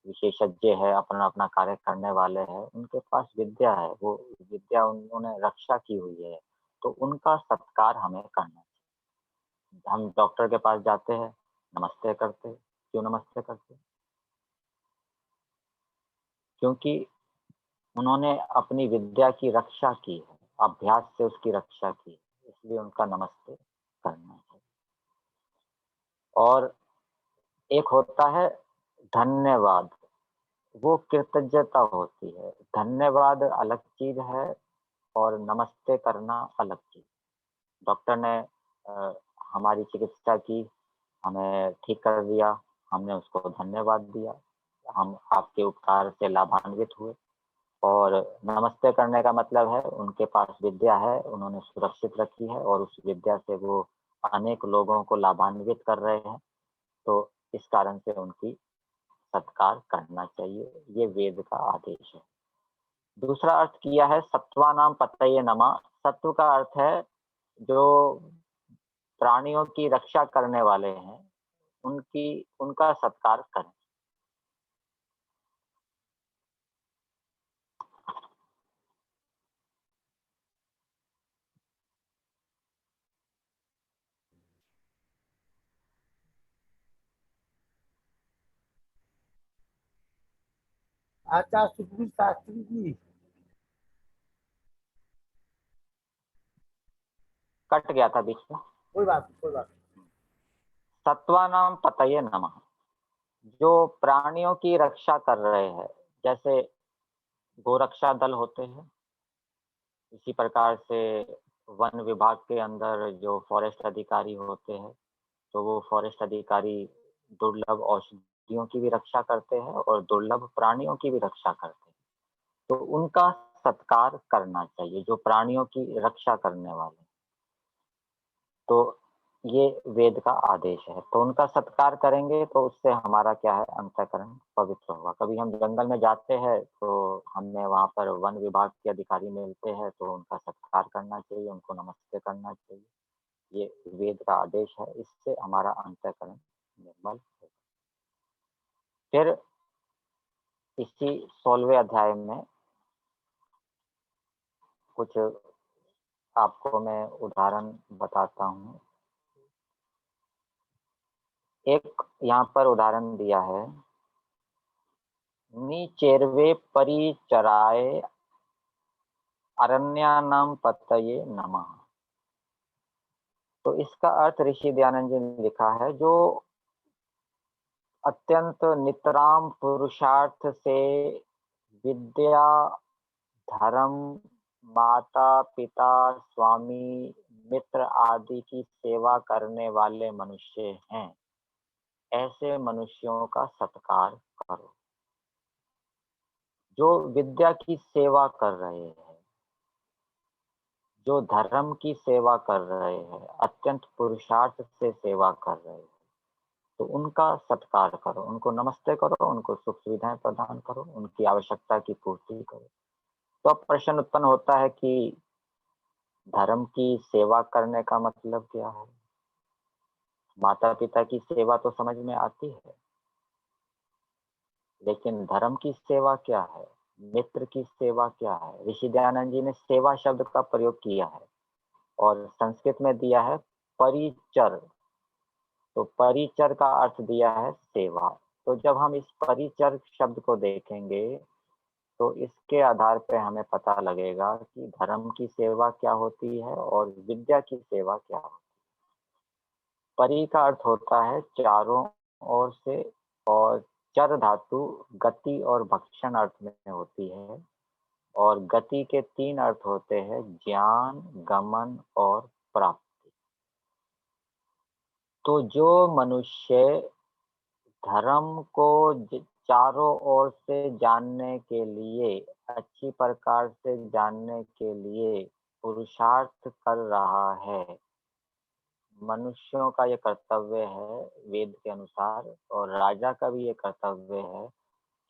Speaker 2: विशेषज्ञ है, अपना-अपना कार्य करने वाले हैं, उनके पास विद्या है, वो विद्या उन्होंने रक्षा की हुई है, तो उनका सत्कार हमें करना चाहिए। हम डॉक्टर के पास जाते हैं, नमस्ते करते हैं। क्यों नमस्ते करते हैं? क्योंकि उन्होंने अपनी विद्या की रक्षा की है, अभ्यास से उसकी रक्षा की है, इसलिए उनका नमस्ते करना चाहिए। और एक होता है धन्यवाद, वो कृतज्ञता होती है। धन्यवाद अलग चीज़ है और नमस्ते करना अलग चीज़। डॉक्टर ने अ, हमारी चिकित्सा की, हमें ठीक कर दिया, हमने उसको धन्यवाद दिया, हम आपके उपकार से लाभान्वित हुए। और नमस्ते करने का मतलब है उनके पास विद्या है, उन्होंने सुरक्षित रखी है और उस विद्या से वो अनेक लोगों को लाभान्वित कर रहे हैं, तो इस कारण से उनकी सत्कार करना चाहिए, ये वेद का आदेश है। दूसरा अर्थ किया है सत्वानाम पतये नमः। सत्व का अर्थ है जो प्राणियों की रक्षा करने वाले हैं, उनकी उनका सत्कार करें।
Speaker 1: आचार्य सुखबीर शास्त्री जी।
Speaker 2: कट गया था बीच में।
Speaker 1: कोई बात नहीं, कोई बात नहीं।
Speaker 2: सत्वानाम पतये नमः। जो प्राणियों की रक्षा कर रहे हैं, जैसे गोरक्षा दल होते हैं, इसी प्रकार से वन विभाग के अंदर जो फॉरेस्ट अधिकारी होते हैं, तो वो फॉरेस्ट अधिकारी दुर्लभ औषधियों की भी रक्षा करते हैं और दुर्लभ प्राणियों की भी रक्षा करते हैं। तो उनका सत्कार करना चाहिए, जो प्राणियों की रक्षा करने वाले। तो ये वेद का आदेश है, तो उनका सत्कार करेंगे तो उससे हमारा क्या है, अंतःकरण पवित्र होगा। कभी हम जंगल में जाते हैं तो हमें वहाँ पर वन विभाग के अधिकारी मिलते हैं, तो उनका सत्कार करना चाहिए, उनको नमस्ते करना चाहिए। ये वेद का आदेश है, इससे हमारा अंतःकरण निर्मल होगा। फिर इसी 16वें अध्याय में कुछ आपको मैं उदाहरण बताता हूँ। एक यहाँ पर उदाहरण दिया है, निचेर्वे परिचराय अरण्यानां पतये नमः। तो इसका अर्थ ऋषि दयानंद जी ने लिखा है, जो अत्यंत नितराम पुरुषार्थ से विद्या, धर्म, माता पिता, स्वामी, मित्र आदि की सेवा करने वाले मनुष्य हैं, ऐसे मनुष्यों का सत्कार करो। जो विद्या की सेवा कर रहे हैं, जो धर्म की सेवा कर रहे हैं, अत्यंत पुरुषार्थ से सेवा कर रहे हैं, तो उनका सत्कार करो, उनको नमस्ते करो, उनको सुख सुविधाएं प्रदान करो, उनकी आवश्यकता की पूर्ति करो। तो अब प्रश्न उत्पन्न होता है कि धर्म की सेवा करने का मतलब क्या है? माता पिता की सेवा तो समझ में आती है, लेकिन धर्म की सेवा क्या है, मित्र की सेवा क्या है? ऋषि दयानंद जी ने सेवा शब्द का प्रयोग किया है और संस्कृत में दिया है परिचर। तो परिचर का अर्थ दिया है सेवा। तो जब हम इस परिचर शब्द को देखेंगे तो इसके आधार पे हमें पता लगेगा कि धर्म की सेवा क्या होती है और विद्या की सेवा क्या होती है। परि का अर्थ होता है चारों ओर से, और चर धातु गति और भक्षण अर्थ में होती है, और गति के 3 अर्थ होते हैं, ज्ञान, गमन और प्राप्ति। तो जो मनुष्य धर्म को चारों ओर से जानने के लिए, अच्छी प्रकार से जानने के लिए पुरुषार्थ कर रहा है, मनुष्यों का ये कर्तव्य है वेद के अनुसार, और राजा का भी ये कर्तव्य है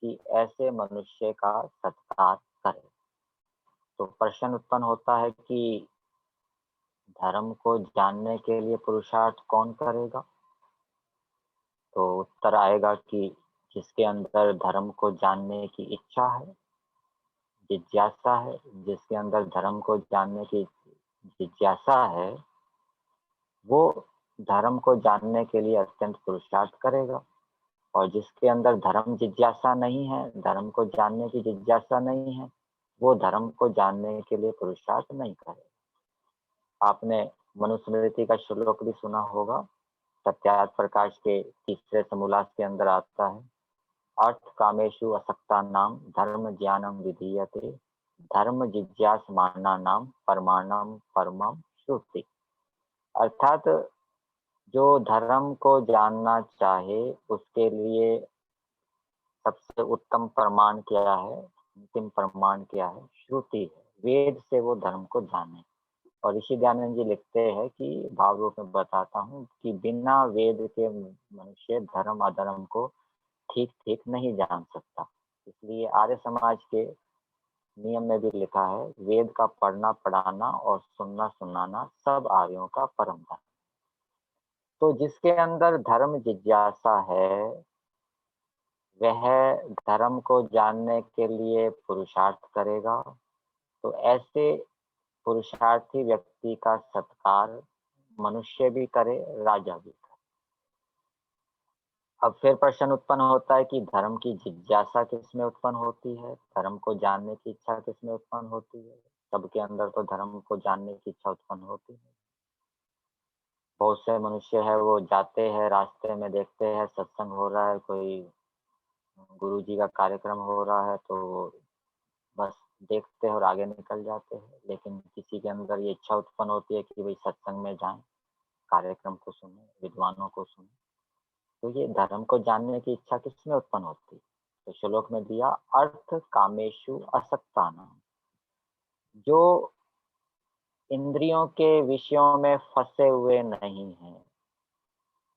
Speaker 2: कि ऐसे मनुष्य का सत्कार करे। तो प्रश्न उत्पन्न होता है कि धर्म को जानने के लिए पुरुषार्थ कौन करेगा? तो उत्तर आएगा कि जिसके अंदर धर्म को जानने की इच्छा है, जिज्ञासा है, जिसके अंदर धर्म को जानने की जिज्ञासा है, वो धर्म को जानने के लिए अत्यंत पुरुषार्थ करेगा। और जिसके अंदर धर्म जिज्ञासा नहीं है, धर्म को जानने की जिज्ञासा नहीं है, वो धर्म को जानने के लिए पुरुषार्थ नहीं करेगा। आपने मनुस्मृति का श्लोक भी सुना होगा, सत्यार्थ प्रकाश के तीसरे समूलास के अंदर आता है, अर्थ कामेषु असक्ता नाम धर्म ज्ञानम विधीयते, धर्म जिज्ञास माना नाम परमाणम परमम श्रुति। अर्थात जो धर्म को जानना चाहे उसके लिए सबसे उत्तम प्रमाण क्या है, अंतिम प्रमाण क्या है? श्रुति है। वेद से वो धर्म को जाने। और ऋषि दयानंद जी लिखते हैं कि भाव रूप में बताता हूँ कि बिना वेद के मनुष्य धर्म अधर्म को ठीक ठीक नहीं जान सकता। इसलिए आर्य समाज के नियम में भी लिखा है, वेद का पढ़ना पढ़ाना और सुनना सुनाना सब आर्यों का परम धर्म। तो जिसके अंदर धर्म जिज्ञासा है, वह धर्म को जानने के लिए पुरुषार्थ करेगा। तो ऐसे पुरुषार्थी व्यक्ति का सत्कार मनुष्य भी करे, राजा भी करे। अब फिर प्रश्न उत्पन्न होता है कि धर्म की जिज्ञासा किसमें उत्पन्न होती है, धर्म को जानने की इच्छा किसमें उत्पन्न होती है? सबके अंदर तो धर्म को जानने की इच्छा उत्पन्न होती है। बहुत से मनुष्य है, वो जाते हैं, रास्ते में देखते हैं सत्संग हो रहा है, कोई गुरु जी का कार्यक्रम हो रहा है, तो बस देखते हैं और आगे निकल जाते हैं। लेकिन किसी के अंदर ये इच्छा उत्पन्न होती है कि भाई सत्संग में जाएं, कार्यक्रम को सुने, विद्वानों को सुने। तो ये धर्म को जानने की इच्छा किसमें उत्पन्न होती है? तो श्लोक में दिया, अर्थ कामेषु असक्तानाम। जो इंद्रियों के विषयों में फंसे हुए नहीं हैं,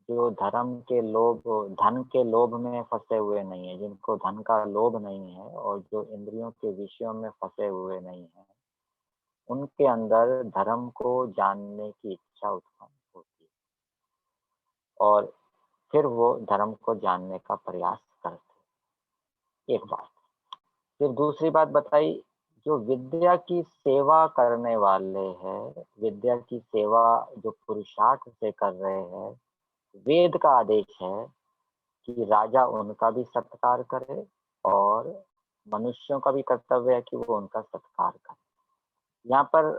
Speaker 2: जो धर्म के लोभ, धन के लोभ में फंसे हुए नहीं है, जिनको धन का लोभ नहीं है और जो इंद्रियों के विषयों में फंसे हुए नहीं है, उनके अंदर धर्म को जानने की इच्छा उत्पन्न होती है और फिर वो धर्म को जानने का प्रयास करते हैं। एक बात। फिर दूसरी बात बताई, जो विद्या की सेवा करने वाले हैं, विद्या की सेवा जो पुरुषार्थ से कर रहे हैं, वेद का आदेश है कि राजा उनका भी सत्कार करे और मनुष्यों का भी कर्तव्य है कि वो उनका सत्कार करे। यहाँ पर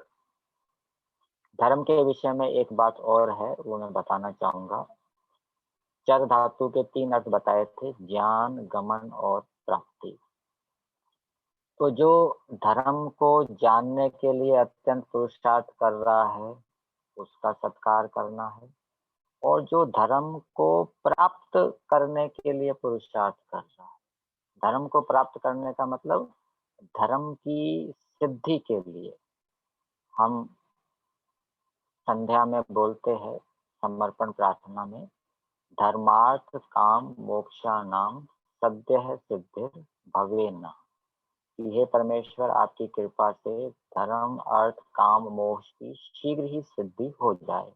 Speaker 2: धर्म के विषय में एक बात और है, वो मैं बताना चाहूंगा। चर धातु के 3 अर्थ बताए थे, ज्ञान, गमन और प्राप्ति। तो जो धर्म को जानने के लिए अत्यंत पुरुषार्थ कर रहा है, उसका सत्कार करना है, और जो धर्म को प्राप्त करने के लिए पुरुषार्थ कर रहा है, धर्म को प्राप्त करने का मतलब धर्म की सिद्धि के लिए, हम संध्या में बोलते हैं, समर्पण प्रार्थना में, धर्मार्थ काम मोक्षाणाम सद्यः सिद्धिर् भवेन्न। कि हे परमेश्वर, आपकी कृपा से धर्म, अर्थ, काम, मोक्ष की शीघ्र ही सिद्धि हो जाए।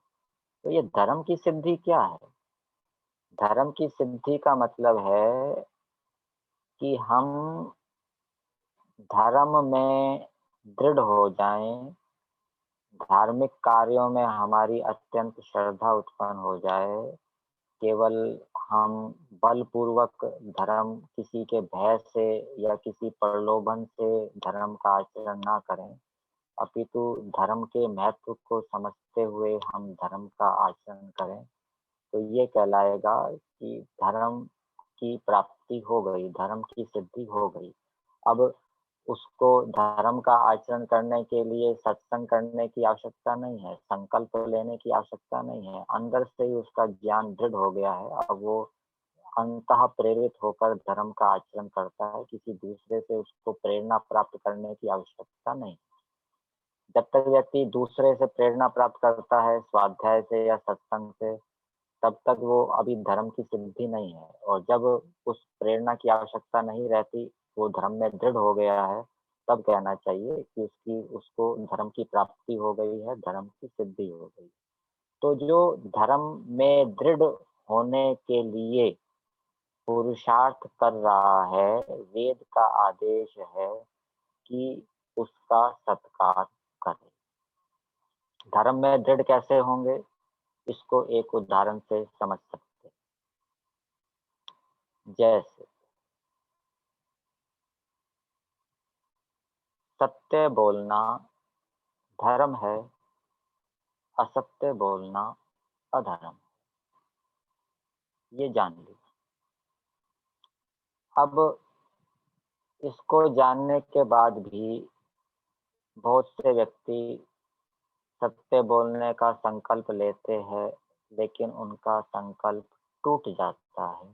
Speaker 2: तो ये धर्म की सिद्धि क्या है? धर्म की सिद्धि का मतलब है कि हम धर्म में दृढ़ हो जाएं, धार्मिक कार्यों में हमारी अत्यंत श्रद्धा उत्पन्न हो जाए, केवल हम बलपूर्वक धर्म, किसी के भय से या किसी प्रलोभन से धर्म का आचरण ना करें, अपितु धर्म के महत्व को समझते हुए हम धर्म का आचरण करें, तो ये कहलाएगा कि धर्म की प्राप्ति हो गई, धर्म की सिद्धि हो गई। अब उसको धर्म का आचरण करने के लिए सत्संग करने की आवश्यकता नहीं है, संकल्प लेने की आवश्यकता नहीं है, अंदर से ही उसका ज्ञान दृढ़ हो गया है। अब वो अंतः प्रेरित होकर धर्म का आचरण करता है, किसी दूसरे से उसको प्रेरणा प्राप्त करने की आवश्यकता नहीं। जब तक व्यक्ति दूसरे से प्रेरणा प्राप्त करता है, स्वाध्याय से या सत्संग से, तब तक वो अभी धर्म की सिद्धि नहीं है। और जब उस प्रेरणा की आवश्यकता नहीं रहती, वो धर्म में दृढ़ हो गया है, तब कहना चाहिए कि उसको धर्म की प्राप्ति हो गई है, धर्म की सिद्धि हो गई। तो जो धर्म में दृढ़ होने के लिए पुरुषार्थ कर रहा है, वेद का आदेश है कि उसका सत्कार करें। धर्म में दृढ़ कैसे होंगे, इसको एक उदाहरण से समझ सकते हैं। जैसे सत्य बोलना धर्म है, असत्य बोलना अधर्म, ये जान ली। अब इसको जानने के बाद भी बहुत से व्यक्ति सत्य बोलने का संकल्प लेते हैं, लेकिन उनका संकल्प टूट जाता है,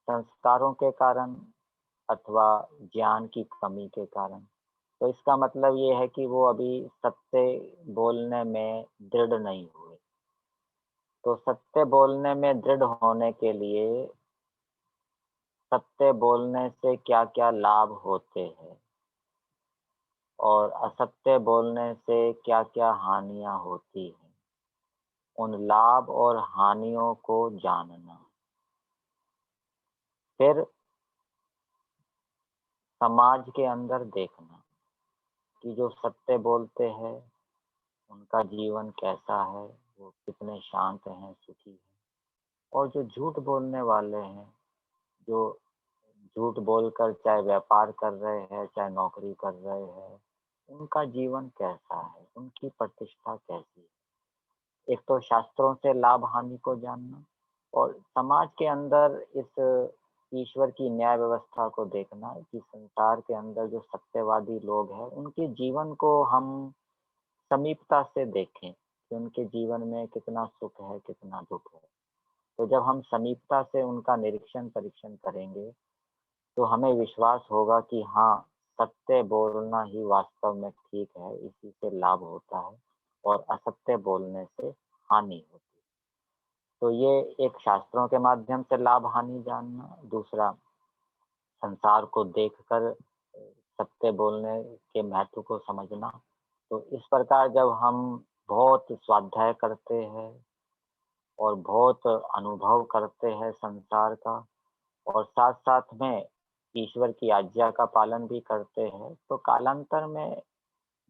Speaker 2: संस्कारों के कारण अथवा ज्ञान की कमी के कारण। तो इसका मतलब ये है कि वो अभी सत्य बोलने में दृढ़ नहीं हुए। तो सत्य बोलने में दृढ़ होने के लिए सत्य बोलने से क्या-क्या लाभ होते हैं और असत्य बोलने से क्या-क्या हानियां होती हैं, उन लाभ और हानियों को जानना। फिर समाज के अंदर देखना कि जो सत्य बोलते हैं उनका जीवन कैसा है, वो कितने शांत हैं, सुखी हैं, और जो झूठ बोलने वाले हैं, जो झूठ बोलकर चाहे व्यापार कर रहे हैं, चाहे नौकरी कर रहे हैं, उनका जीवन कैसा है, उनकी प्रतिष्ठा कैसी है। एक तो शास्त्रों से लाभ हानि को जानना और समाज के अंदर इस ईश्वर की न्याय व्यवस्था को देखना कि संसार के अंदर जो सत्यवादी लोग हैं, उनके जीवन को हम समीपता से देखें कि उनके जीवन में कितना सुख है, कितना दुख है। तो जब हम समीपता से उनका निरीक्षण परीक्षण करेंगे, तो हमें विश्वास होगा कि हाँ, सत्य बोलना ही वास्तव में ठीक है, इसी से लाभ होता है और असत्य बोलने से हानि होती है। तो ये एक शास्त्रों के माध्यम से लाभ हानि जानना, दूसरा संसार को देखकर सत्य बोलने के महत्व को समझना। तो इस प्रकार जब हम बहुत स्वाध्याय करते हैं और बहुत अनुभव करते हैं संसार का और साथ-साथ में ईश्वर की आज्ञा का पालन भी करते हैं, तो कालांतर में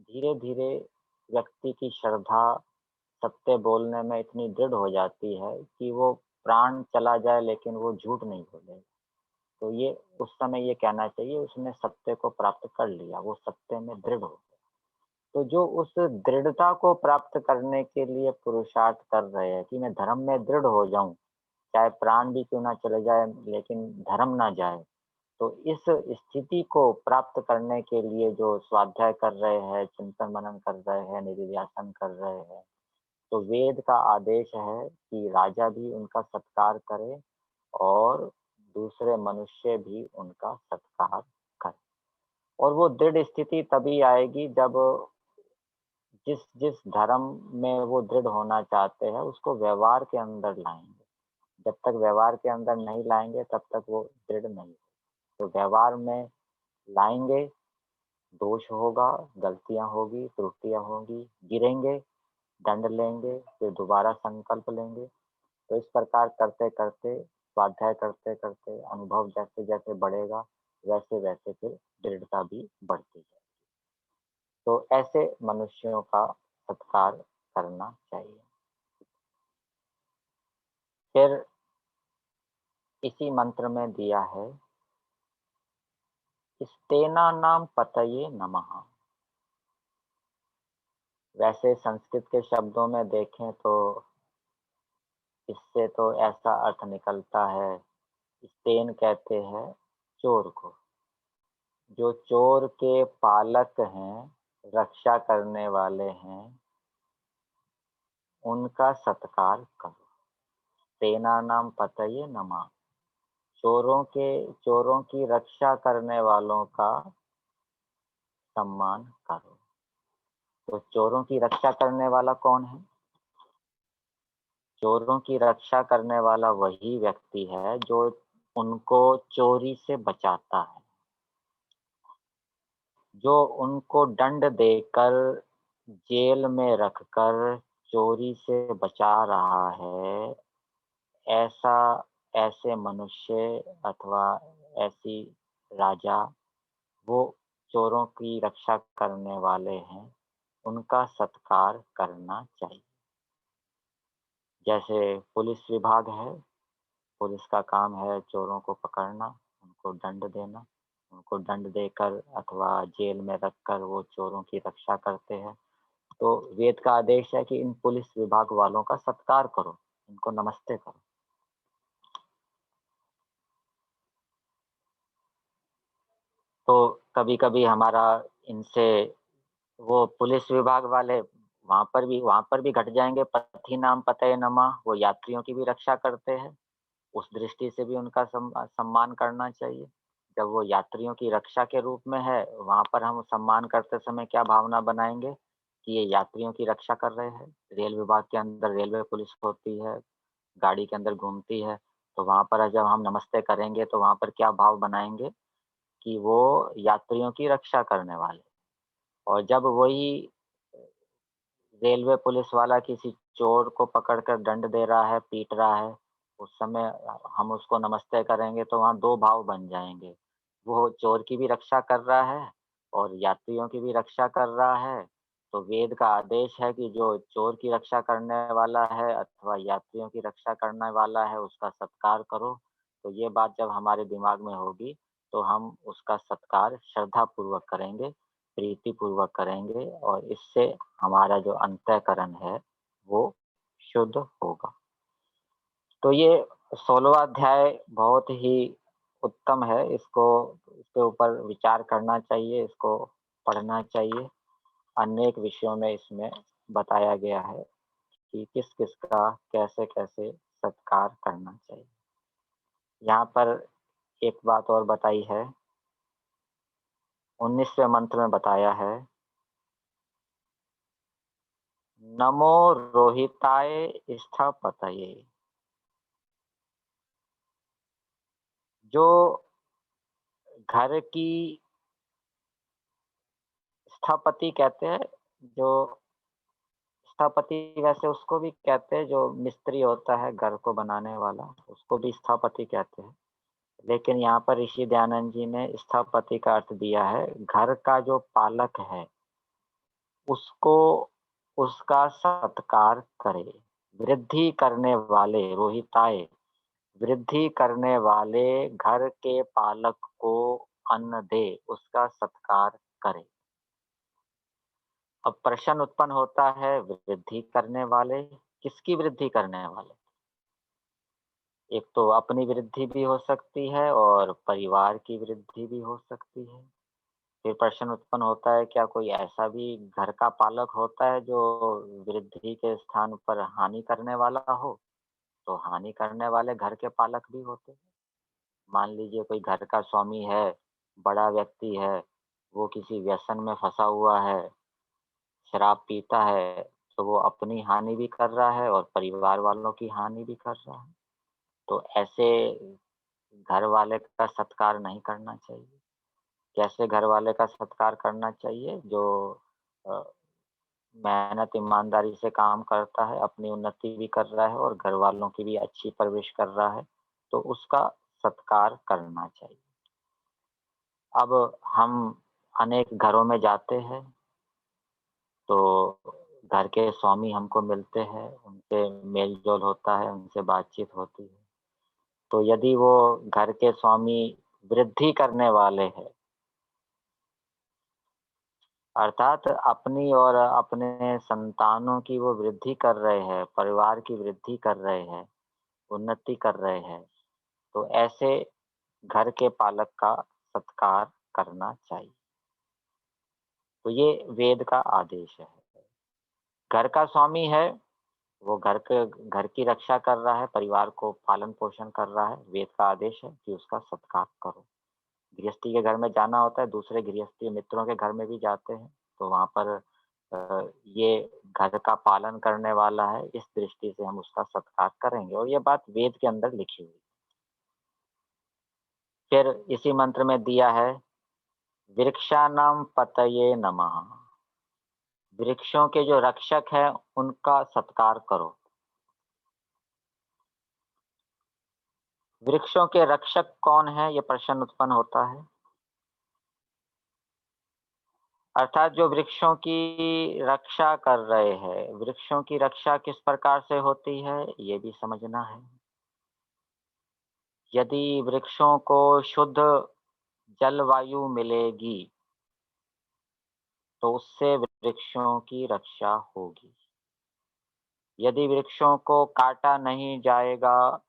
Speaker 2: धीरे-धीरे व्यक्ति की श्रद्धा सत्य बोलने में इतनी दृढ़ हो जाती है कि वो प्राण चला जाए लेकिन वो झूठ नहीं बोलेगा। तो ये उस समय ये कहना चाहिए उसने सत्य को प्राप्त कर लिया, वो सत्य में दृढ़ हो गया। तो जो उस दृढ़ता को प्राप्त करने के लिए पुरुषार्थ कर रहे हैं कि मैं धर्म में दृढ़ हो जाऊँ, चाहे प्राण भी क्यों ना चले जाए लेकिन धर्म ना जाए। तो इस स्थिति को प्राप्त करने के लिए जो स्वाध्याय कर रहे हैं, चिंतन मनन कर रहे हैं, निधिध्यासन कर रहे हैं, तो वेद का आदेश है कि राजा भी उनका सत्कार करे और दूसरे मनुष्य भी उनका सत्कार करें। और वो दृढ़ स्थिति तभी आएगी जब जिस जिस धर्म में वो दृढ़ होना चाहते हैं उसको व्यवहार के अंदर लाएँगे। जब तक व्यवहार के अंदर नहीं लाएँगे तब तक वो दृढ़ नहीं। तो व्यवहार में लाएँगे, दोष होगा, गलतियाँ होगी, त्रुटियाँ होंगी, गिरेंगे, दंड लेंगे, फिर दोबारा संकल्प लेंगे। तो इस प्रकार करते-करते, स्वाध्याय करते-करते अनुभव जैसे-जैसे बढ़ेगा, वैसे-वैसे फिर दृढ़ता भी बढ़ती है। तो ऐसे मनुष्यों का सत्कार करना चाहिए। फिर इसी मंत्र में दिया है, स्तेनानां पतये नमः। वैसे संस्कृत के शब्दों में देखें तो इससे तो ऐसा अर्थ निकलता है, स्तेन कहते हैं चोर को। जो चोर के पालक हैं, रक्षा करने वाले हैं, उनका सत्कार करो। स्तेनानां पतये नमः। चोरों की रक्षा करने वालों का सम्मान करो। तो चोरों की रक्षा करने वाला कौन है? चोरों की रक्षा करने वाला वही व्यक्ति है जो उनको चोरी से बचाता है, जो उनको दंड देकर जेल में रखकर चोरी से बचा रहा है। ऐसा ऐसे मनुष्य अथवा ऐसी राजा वो चोरों की रक्षा करने वाले हैं, उनका सत्कार करना चाहिए। जैसे पुलिस विभाग है, पुलिस का काम है चोरों को पकड़ना, उनको दंड देना, उनको दंड देकर अथवा जेल में रखकर वो चोरों की रक्षा करते हैं। तो वेद का आदेश है कि इन पुलिस विभाग वालों का सत्कार करो, इनको नमस्ते करो। तो कभी-कभी हमारा इनसे वो पुलिस विभाग वाले वहाँ पर भी घट जाएँगे, पथीनाम पतये नमः, वो यात्रियों की भी रक्षा करते हैं। उस दृष्टि से भी उनका सम्मान करना चाहिए। जब वो यात्रियों की रक्षा के रूप में है, वहाँ पर हम सम्मान करते समय क्या भावना बनाएँगे कि ये यात्रियों की रक्षा कर रहे हैं। रेल विभाग के अंदर रेलवे पुलिस होती है, गाड़ी के अंदर घूमती है, तो वहाँ पर जब हम नमस्ते करेंगे तो वहाँ पर क्या भाव बनाएँगे कि वो यात्रियों की रक्षा करने वाले। और जब वही रेलवे पुलिस वाला किसी चोर को पकड़कर दंड दे रहा है, पीट रहा है, उस समय हम उसको नमस्ते करेंगे तो वहाँ 2 भाव बन जाएँगे। वो चोर की भी रक्षा कर रहा है और यात्रियों की भी रक्षा कर रहा है। तो वेद का आदेश है कि जो चोर की रक्षा करने वाला है अथवा यात्रियों की रक्षा करने वाला है, उसका सत्कार करो। तो ये बात जब हमारे दिमाग में होगी, तो हम उसका सत्कार श्रद्धापूर्वक करेंगे, प्रीतिपूर्वक करेंगे और इससे हमारा जो अंतःकरण है, वो शुद्ध होगा। तो ये 16वाँ अध्याय बहुत ही उत्तम है, इसके ऊपर विचार करना चाहिए, इसको पढ़ना चाहिए। अनेक विषयों में इसमें बताया गया है कि किस-किस का कैसे-कैसे सत्कार करना चाहिए। यहाँ पर एक बात और बताई है 19वें मंत्र में बताया है, नमो रोहिताय स्थापतये। जो घर की स्थापति कहते हैं, जो स्थापति वैसे उसको भी कहते हैं जो मिस्त्री होता है घर को बनाने वाला, उसको भी स्थापति कहते हैं। लेकिन यहाँ पर ऋषि दयानंद जी ने स्थापति का अर्थ दिया है घर का जो पालक है उसको उसका सत्कार करे, वृद्धि करने वाले रोहिताए, वृद्धि करने वाले घर के पालक को अन्न दे, उसका सत्कार करे। अब प्रश्न उत्पन्न होता है, वृद्धि करने वाले किसकी वृद्धि करने वाले? एक तो अपनी वृद्धि भी हो सकती है और परिवार की वृद्धि भी हो सकती है। फिर प्रश्न उत्पन्न होता है, क्या कोई ऐसा भी घर का पालक होता है जो वृद्धि के स्थान पर हानि करने वाला हो? तो हानि करने वाले घर के पालक भी होते हैं। मान लीजिए कोई घर का स्वामी है, बड़ा व्यक्ति है, वो किसी व्यसन में फंसा हुआ है, शराब पीता है, तो वो अपनी हानि भी कर रहा है और परिवार वालों की हानि भी कर रहा है। तो ऐसे घर वाले का सत्कार नहीं करना चाहिए। कैसे घर वाले का सत्कार करना चाहिए? जो अ, मेहनत ईमानदारी से काम करता है, अपनी उन्नति भी कर रहा है और घर वालों की भी अच्छी परवरिश कर रहा है, तो उसका सत्कार करना चाहिए। अब हम अनेक घरों में जाते हैं, तो घर के स्वामी हमको मिलते हैं, उनसे मेल-जोल होता है, उनसे बातचीत होती है। तो यदि वो घर के स्वामी वृद्धि करने वाले हैं, अर्थात अपनी और अपने संतानों की वो वृद्धि कर रहे हैं, परिवार की वृद्धि कर रहे हैं, उन्नति कर रहे हैं, तो ऐसे घर के पालक का सत्कार करना चाहिए। तो ये वेद का आदेश है। घर का स्वामी है, वो घर की रक्षा कर रहा है, परिवार को पालन-पोषण कर रहा है, वेद का आदेश है कि उसका सत्कार करो। गृहस्थी के घर में जाना होता है, दूसरे गृहस्थी मित्रों के घर में भी जाते हैं, तो वहाँ पर ये घर का पालन करने वाला है, इस दृष्टि से हम उसका सत्कार करेंगे और ये बात वेद के अंदर लिखी हुई। फिर इसी मंत्र में दिया है, वृक्षाणां पतये नमः। वृक्षों के जो रक्षक हैं, उनका सत्कार करो। वृक्षों के रक्षक कौन है? ये प्रश्न उत्पन्न होता है। अर्थात जो वृक्षों की रक्षा कर रहे हैं, वृक्षों की रक्षा किस प्रकार से होती है, ये भी समझना है। यदि वृक्षों को शुद्ध जलवायु मिलेगी, तो उससे वृक्षों की रक्षा होगी। यदि वृक्षों को काटा नहीं जाएगा,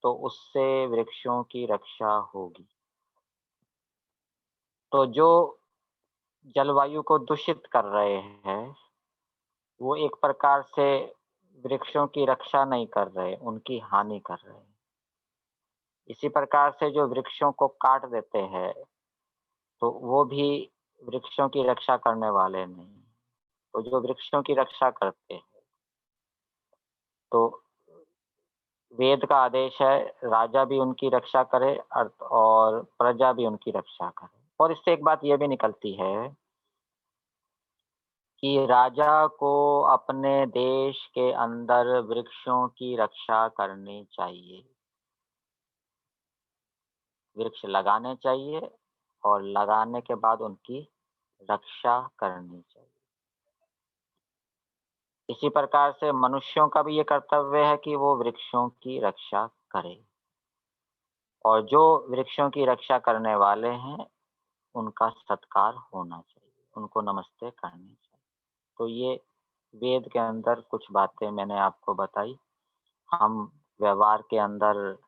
Speaker 2: तो उससे वृक्षों की रक्षा होगी। तो जो जलवायु को दूषित कर रहे हैं, वो एक प्रकार से वृक्षों की रक्षा नहीं कर रहे, उनकी हानि कर रहे हैं। इसी प्रकार से जो वृक्षों को काट देते हैं, तो वो भी वृक्षों की रक्षा करने वाले नहीं। तो जो वृक्षों की रक्षा करते हैं, तो वेद का आदेश है, राजा भी उनकी रक्षा करे और प्रजा भी उनकी रक्षा करे। और इससे एक बात ये भी निकलती है कि राजा को अपने देश के अंदर वृक्षों की रक्षा करनी चाहिए। वृक्ष लगाने चाहिए और लगाने के बाद उनकी रक्षा करनी चाहिए। इसी प्रकार से मनुष्यों का भी ये कर्तव्य है कि वो वृक्षों की रक्षा करें और जो वृक्षों की रक्षा करने वाले हैं, उनका सत्कार होना चाहिए, उनको नमस्ते करनी चाहिए। तो ये वेद के अंदर कुछ बातें मैंने आपको बताई। हम व्यवहार के अंदर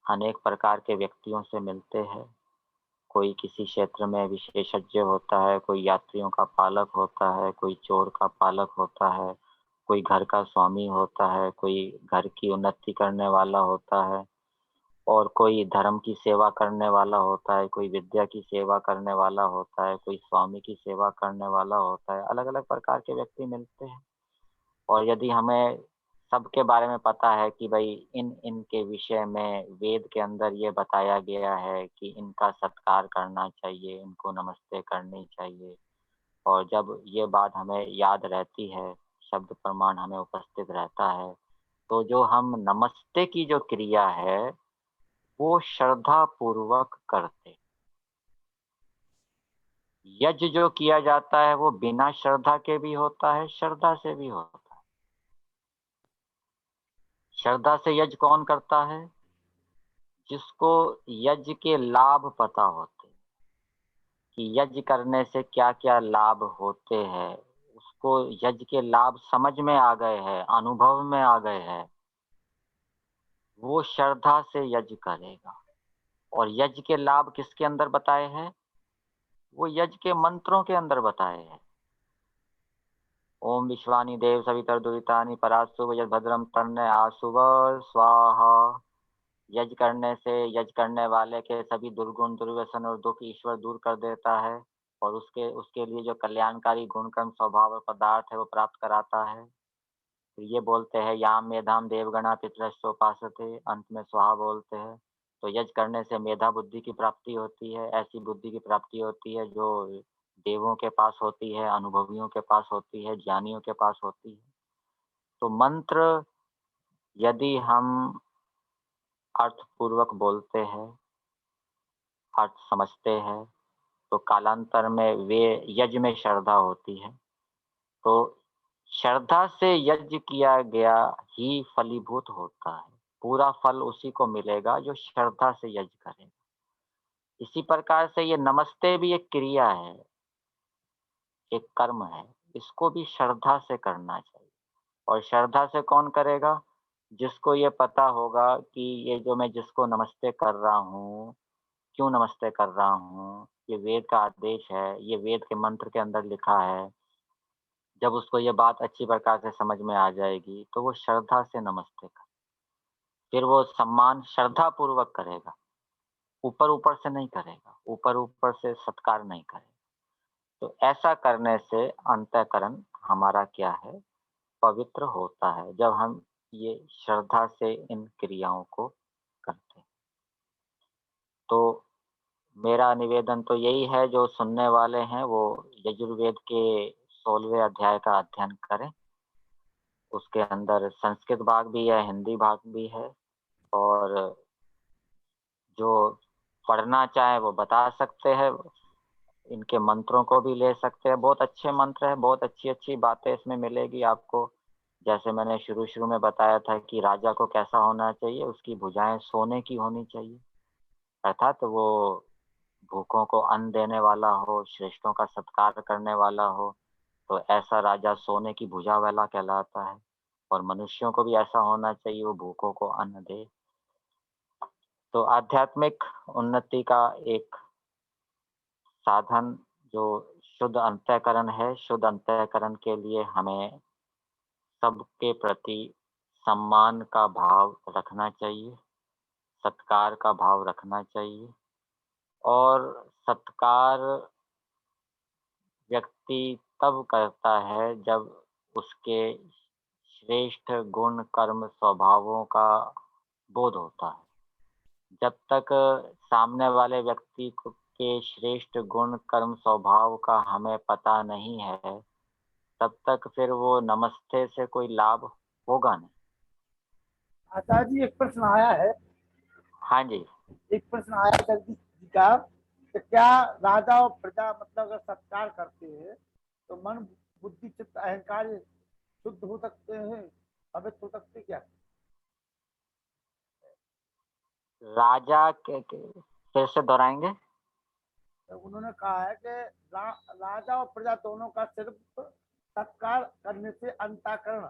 Speaker 2: अनेक प्रकार के व्यक्तियों से मिलते हैं। कोई किसी क्षेत्र में विशेषज्ञ होता है, कोई यात्रियों का पालक होता है, कोई चोर का पालक होता है, कोई घर का स्वामी होता है, कोई घर की उन्नति करने वाला होता है। और कोई धर्म की सेवा करने वाला होता है, कोई विद्या की सेवा करने वाला होता है, कोई स्वामी की सेवा करने वाला होता है। अलग अलग प्रकार के व्यक्ति मिलते हैं। और यदि हमें सबके बारे में पता है कि भाई इनके विषय में वेद के अंदर ये बताया गया है कि इनका सत्कार करना चाहिए, इनको नमस्ते करनी चाहिए, और जब ये बात हमें याद रहती है, शब्द प्रमाण हमें उपस्थित रहता है, तो जो हम नमस्ते की जो क्रिया है वो श्रद्धा पूर्वक करते। यज्ञ जो किया जाता है वो बिना श्रद्धा के भी होता है, श्रद्धा से भी होता है। श्रद्धा से यज्ञ कौन करता है? जिसको यज्ञ के लाभ पता होते, कि यज्ञ करने से क्या क्या लाभ होते हैं, उसको यज्ञ के लाभ समझ में आ गए हैं, अनुभव में आ गए हैं, वो श्रद्धा से यज्ञ करेगा। और यज्ञ के लाभ किसके अंदर बताए हैं? वो यज्ञ के मंत्रों के अंदर बताए हैं। ओम विश्वानि देव सवितर्दुरितानि परासुव यद भद्रम तन्ने आसुव स्वाहा। यज्ञ करने से यज्ञ करने वाले के सभी दुर्गुण, दुर्व्यसन और दुख ईश्वर दूर कर देता है, और उसके लिए जो कल्याणकारी गुण कर्म स्वभाव और पदार्थ है वो प्राप्त कराता है। तो ये बोलते हैं याम मेधाम देवगणा पितरश्चोपासते, अंत में स्वाहा बोलते हैं। तो यज्ञ करने से मेधा बुद्धि की प्राप्ति होती है, ऐसी बुद्धि की प्राप्ति होती है जो देवों के पास होती है, अनुभवियों के पास होती है, ज्ञानियों के पास होती है। तो मंत्र यदि हम अर्थपूर्वक बोलते हैं, अर्थ समझते हैं, तो कालांतर में वे यज्ञ में श्रद्धा होती है। तो श्रद्धा से यज्ञ किया गया ही फलीभूत होता है, पूरा फल उसी को मिलेगा जो श्रद्धा से यज्ञ करेगा। इसी प्रकार से ये नमस्ते भी एक क्रिया है, एक कर्म है, इसको भी श्रद्धा से करना चाहिए। और श्रद्धा से कौन करेगा? जिसको ये पता होगा कि ये जो मैं जिसको नमस्ते कर रहा हूँ, क्यों नमस्ते कर रहा हूँ, ये वेद का आदेश है, ये वेद के मंत्र के अंदर लिखा है। जब उसको ये बात अच्छी प्रकार से समझ में आ जाएगी तो वो श्रद्धा से नमस्ते कर, फिर वो सम्मान श्रद्धा पूर्वक करेगा, ऊपर ऊपर से नहीं करेगा, ऊपर ऊपर से सत्कार नहीं करेगा। तो ऐसा करने से अंतःकरण हमारा क्या है? पवित्र होता है, जब हम ये श्रद्धा से इन क्रियाओं को करते हैं। तो मेरा निवेदन तो यही है, जो सुनने वाले हैं वो यजुर्वेद के 16वें अध्याय का अध्ययन करें। उसके अंदर संस्कृत भाग भी है, हिंदी भाग भी है, और जो पढ़ना चाहे वो बता सकते हैं, इनके मंत्रों को भी ले सकते हैं। बहुत अच्छे मंत्र है, बहुत अच्छी अच्छी बातें इसमें मिलेगी आपको। जैसे मैंने शुरू शुरू में बताया था कि राजा को कैसा होना चाहिए, उसकी भुजाएं सोने की होनी चाहिए, अर्थात वो भूखों को अन्न देने वाला हो, श्रेष्ठों का सत्कार करने वाला हो। तो ऐसा राजा सोने की भुजा वाला कहलाता है। और मनुष्यों को भी ऐसा होना चाहिए, वो भूखों को अन्न दे। तो आध्यात्मिक उन्नति का एक साधन जो शुद्ध अंतःकरण है, शुद्ध अंतःकरण के लिए हमें सबके प्रति सम्मान का भाव रखना चाहिए, सत्कार का भाव रखना चाहिए। और सत्कार व्यक्ति तब करता है जब उसके श्रेष्ठ गुण कर्म स्वभावों का बोध होता है। जब तक सामने वाले व्यक्ति के श्रेष्ठ गुण कर्म स्वभाव का हमें पता नहीं है, तब तक फिर वो नमस्ते से कोई लाभ होगा नहीं।
Speaker 1: आचार्य जी एक प्रश्न आया है।
Speaker 2: हाँ जी।
Speaker 1: एक प्रश्न आया जगदीश जी का कि क्या राजा और प्रजा मतलब अगर सत्कार करते हैं तो मन बुद्धि चित्त अहंकार शुद्ध हो सकते हैं, पवित्र हो सकते क्या?
Speaker 2: राजा के फिर से दोहराएंगे?
Speaker 1: तो उन्होंने कहा है कि राजा और प्रजा दोनों का सिर्फ सत्कार करने से अंतःकरण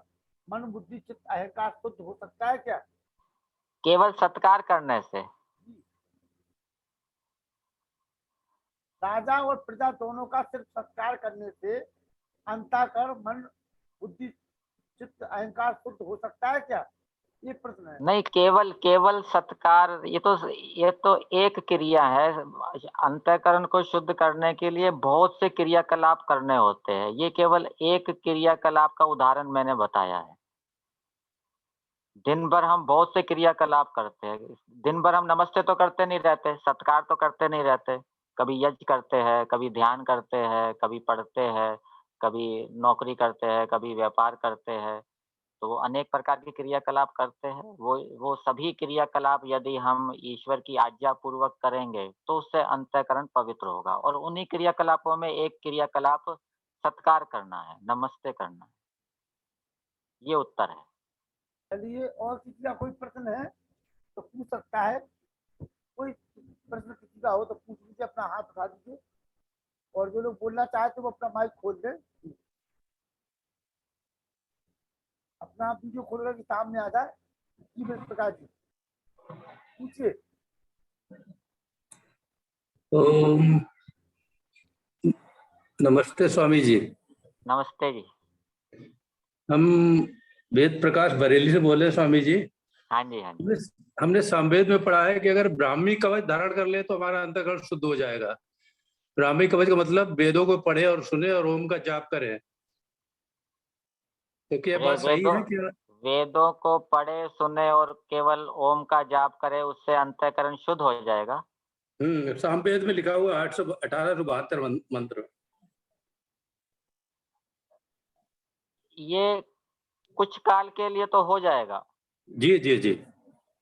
Speaker 1: मन बुद्धि चित्त अहंकार शुद्ध हो सकता है क्या?
Speaker 2: केवल सत्कार करने से?
Speaker 1: राजा और प्रजा दोनों का सिर्फ सत्कार करने से अंतःकरण मन बुद्धि चित्त अहंकार शुद्ध हो सकता है क्या? ये प्रश्न है।
Speaker 2: नहीं, केवल केवल सत्कार, ये तो एक क्रिया है। अंतःकरण को शुद्ध करने के लिए बहुत से क्रियाकलाप करने होते हैं, ये केवल एक क्रियाकलाप का उदाहरण मैंने बताया है। दिन भर हम बहुत से क्रियाकलाप करते हैं, दिन भर हम नमस्ते तो करते नहीं रहते, सत्कार तो करते नहीं रहते, कभी यज्ञ करते हैं, कभी ध्यान करते हैं, कभी पढ़ते हैं, कभी नौकरी करते हैं, कभी व्यापार करते हैं, तो वो अनेक प्रकार के क्रियाकलाप करते हैं। वो सभी क्रियाकलाप यदि हम ईश्वर की आज्ञा पूर्वक करेंगे तो उससे अंतःकरण पवित्र होगा, और उन्हीं क्रियाकलापों में एक क्रियाकलाप सत्कार करना है, नमस्ते करना है। ये उत्तर है।
Speaker 1: चलिए, और किसी का कोई प्रश्न है तो पूछ सकता है। कोई प्रश्न किसी का हो तो पूछ लीजिए, अपना हाथ उठा दीजिए, और जो लोग बोलना चाहते वो अपना माइक खोल दें, अपना वीडियो खोल कर सामने आ जाए। जी प्रकाश जी, पूछिए।
Speaker 4: तो नमस्ते स्वामी जी।
Speaker 2: नमस्ते जी।
Speaker 4: हम वेद प्रकाश बरेली से बोले स्वामी जी।
Speaker 2: हाँ जी, हाँ जी।
Speaker 4: हमने सामवेद में पढ़ा है कि अगर ब्राह्मी कवच धारण कर ले तो हमारा अंतःकरण शुद्ध हो जाएगा। ब्राह्मी कवच का मतलब वेदों को पढ़े और सुने और ओम का जाप करें, तो क्या बात सही है क्या?
Speaker 2: वेदों को पढ़े सुने और केवल ओम का जाप करे, उससे अंतःकरण शुद्ध हो जाएगा।
Speaker 4: सामवेद में लिखा हुआ 1872 मंत्र।
Speaker 2: ये कुछ काल के लिए तो हो जाएगा।
Speaker 4: जी जी जी।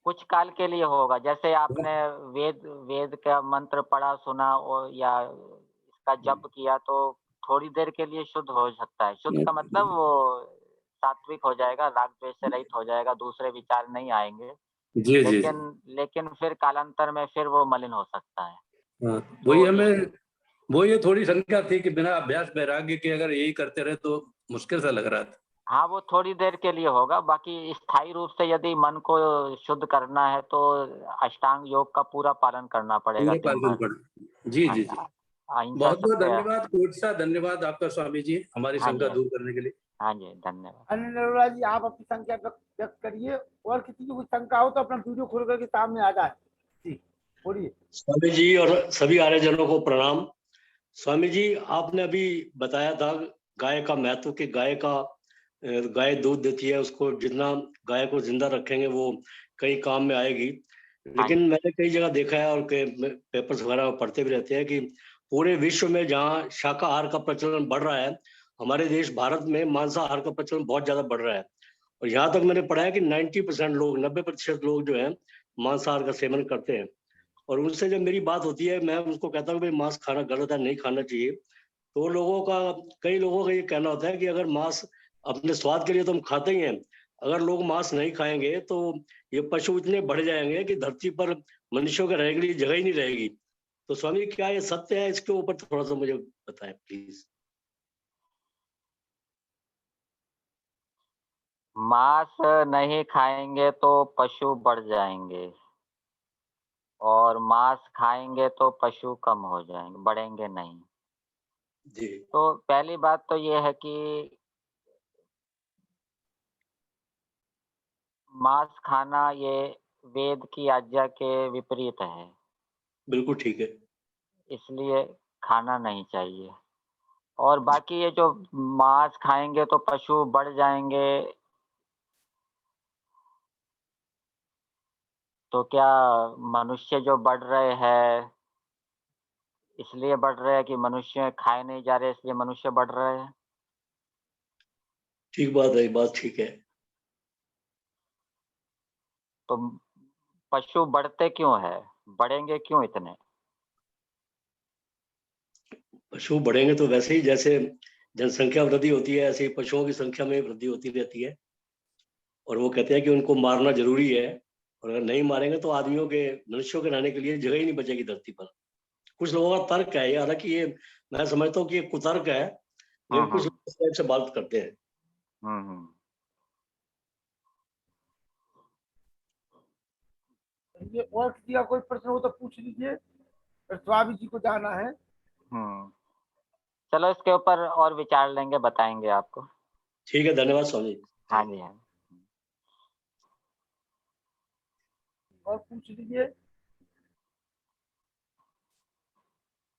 Speaker 2: कुछ काल के लिए होगा, जैसे आपने वेद का मंत्र पढ़ा सुना और या इसका जप किया तो थोड़ी देर के लिए शुद्ध हो सकता है। शुद्ध का मतलब वो सात्विक हो जाएगा, राग द्वेष से रहित हो जाएगा, दूसरे विचार नहीं आएंगे।
Speaker 4: जी जी।
Speaker 2: लेकिन फिर कालांतर में फिर वो मलिन हो सकता है।
Speaker 4: वही ये थोड़ी शंका थी कि बिना अभ्यास वैराग्य के अगर यही करते रहे तो मुश्किल सा लग रहा था।
Speaker 2: हाँ, वो थोड़ी देर के लिए होगा, बाकी स्थायी रूप से यदि मन को शुद्ध करना है तो अष्टांग योग का पूरा पालन करना पड़ेगा दिन भर।
Speaker 4: जी जी जी।
Speaker 2: अहिंसा,
Speaker 4: बहुत बहुत
Speaker 2: सत्य।
Speaker 4: धन्यवाद, कोटि सा धन्यवाद आपका स्वामी जी, हमारी
Speaker 2: हाँ जी,
Speaker 4: शंका दूर करने के लिए।
Speaker 2: हाँ जी, धन्यवाद।
Speaker 1: अन्य नरोला जी, आप अपनी संख्या व्यक्त करिए, और किसी की कोई शंका हो तो अपना वीडियो खोल करके सामने आ जाए। जी बोलिए।
Speaker 5: स्वामी जी और सभी आर्यजनों को प्रणाम। स्वामी जी, आपने अभी बताया था गाय का महत्व, कि गाय दूध देती है, उसको जितना गाय को जिंदा रखेंगे वो कई काम में आएगी। लेकिन मैंने कई जगह देखा है और पेपर्स वगैरह पढ़ते भी रहते हैं कि पूरे विश्व में जहाँ शाकाहार का प्रचलन बढ़ रहा है, हमारे देश भारत में मांसाहार का प्रचलन बहुत ज्यादा बढ़ रहा है। और यहाँ तक मैंने पढ़ा है कि 90% लोग जो है मांसाहार का सेवन करते हैं। और उनसे जब मेरी बात होती है, मैं उनको कहता हूँ भाई मांस खाना गलत है, नहीं खाना चाहिए, तो कई लोगों का ये कहना होता है कि अगर मांस अपने स्वाद के लिए तो हम खाते ही हैं, अगर लोग मांस नहीं खाएंगे तो ये पशु इतने बढ़ जाएंगे कि धरती पर मनुष्यों के रहने के लिए जगह ही नहीं रहेगी। तो स्वामी, क्या ये सत्य है? इसके ऊपर थोड़ा सा मुझे बताएं प्लीज।
Speaker 2: मांस नहीं खाएंगे तो पशु बढ़ जाएंगे, और मांस खाएंगे तो पशु कम हो जाएंगे, बढ़ेंगे नहीं।
Speaker 5: जी।
Speaker 2: तो पहली बात तो ये है कि मांस खाना ये वेद की आज्ञा के विपरीत है,
Speaker 5: बिल्कुल ठीक है।
Speaker 2: इसलिए खाना नहीं चाहिए। और बाकी ये जो मांस खाएंगे तो पशु बढ़ जाएंगे, तो क्या मनुष्य जो बढ़ रहे हैं इसलिए बढ़ रहे हैं कि मनुष्य खाए नहीं जा रहे इसलिए मनुष्य बढ़ रहे हैं?
Speaker 5: ठीक बात है, बात ठीक है।
Speaker 2: तो पशु बढ़ते क्यों है, बढ़ेंगे क्यों इतने?
Speaker 5: पशु बढ़ेंगे तो वैसे ही जैसे जनसंख्या वृद्धि होती है, ऐसे ही पशुओं की संख्या में वृद्धि होती रहती है। और वो कहते हैं कि उनको मारना जरूरी है, और अगर नहीं मारेंगे तो मनुष्यों के रहने के लिए जगह ही नहीं बचेगी धरती पर। कुछ लोगों का तर्क है ये, हालांकि ये मैं समझता हूँ कि ये कुतर्क है, लेकिन कुछ लोग इस टाइप से बात करते हैं।
Speaker 1: ये और किसी का कोई प्रश्न हो तो पूछ लीजिए, फिर स्वामी जी को जाना है।
Speaker 2: चलो इसके ऊपर और विचार लेंगे, बताएंगे आपको।
Speaker 5: ठीक है, धन्यवाद स्वामी।
Speaker 2: हाँ जी, हाँ।
Speaker 1: और पूछ लीजिए,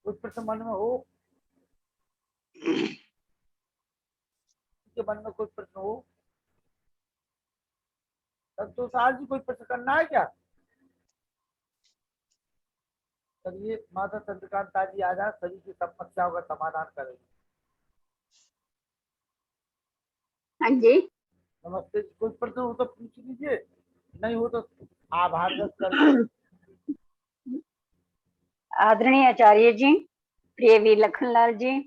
Speaker 1: कोई प्रश्न मन में हो, के मन में कोई प्रश्न हो। संतोषाल जी कोई प्रश्न करना है क्या? चलिए माता चंद्रकांता जी आ जाए, सभी की समस्याओं का समाधान करेंगे।
Speaker 6: हाँ जी,
Speaker 1: नमस्ते जी, कोई प्रश्न हो तो पूछ लीजिए, नहीं हो तो आभार व्यक्त करेंगे।
Speaker 6: आदरणीय आचार्य जी, प्रिय वीर लखनलाल जी,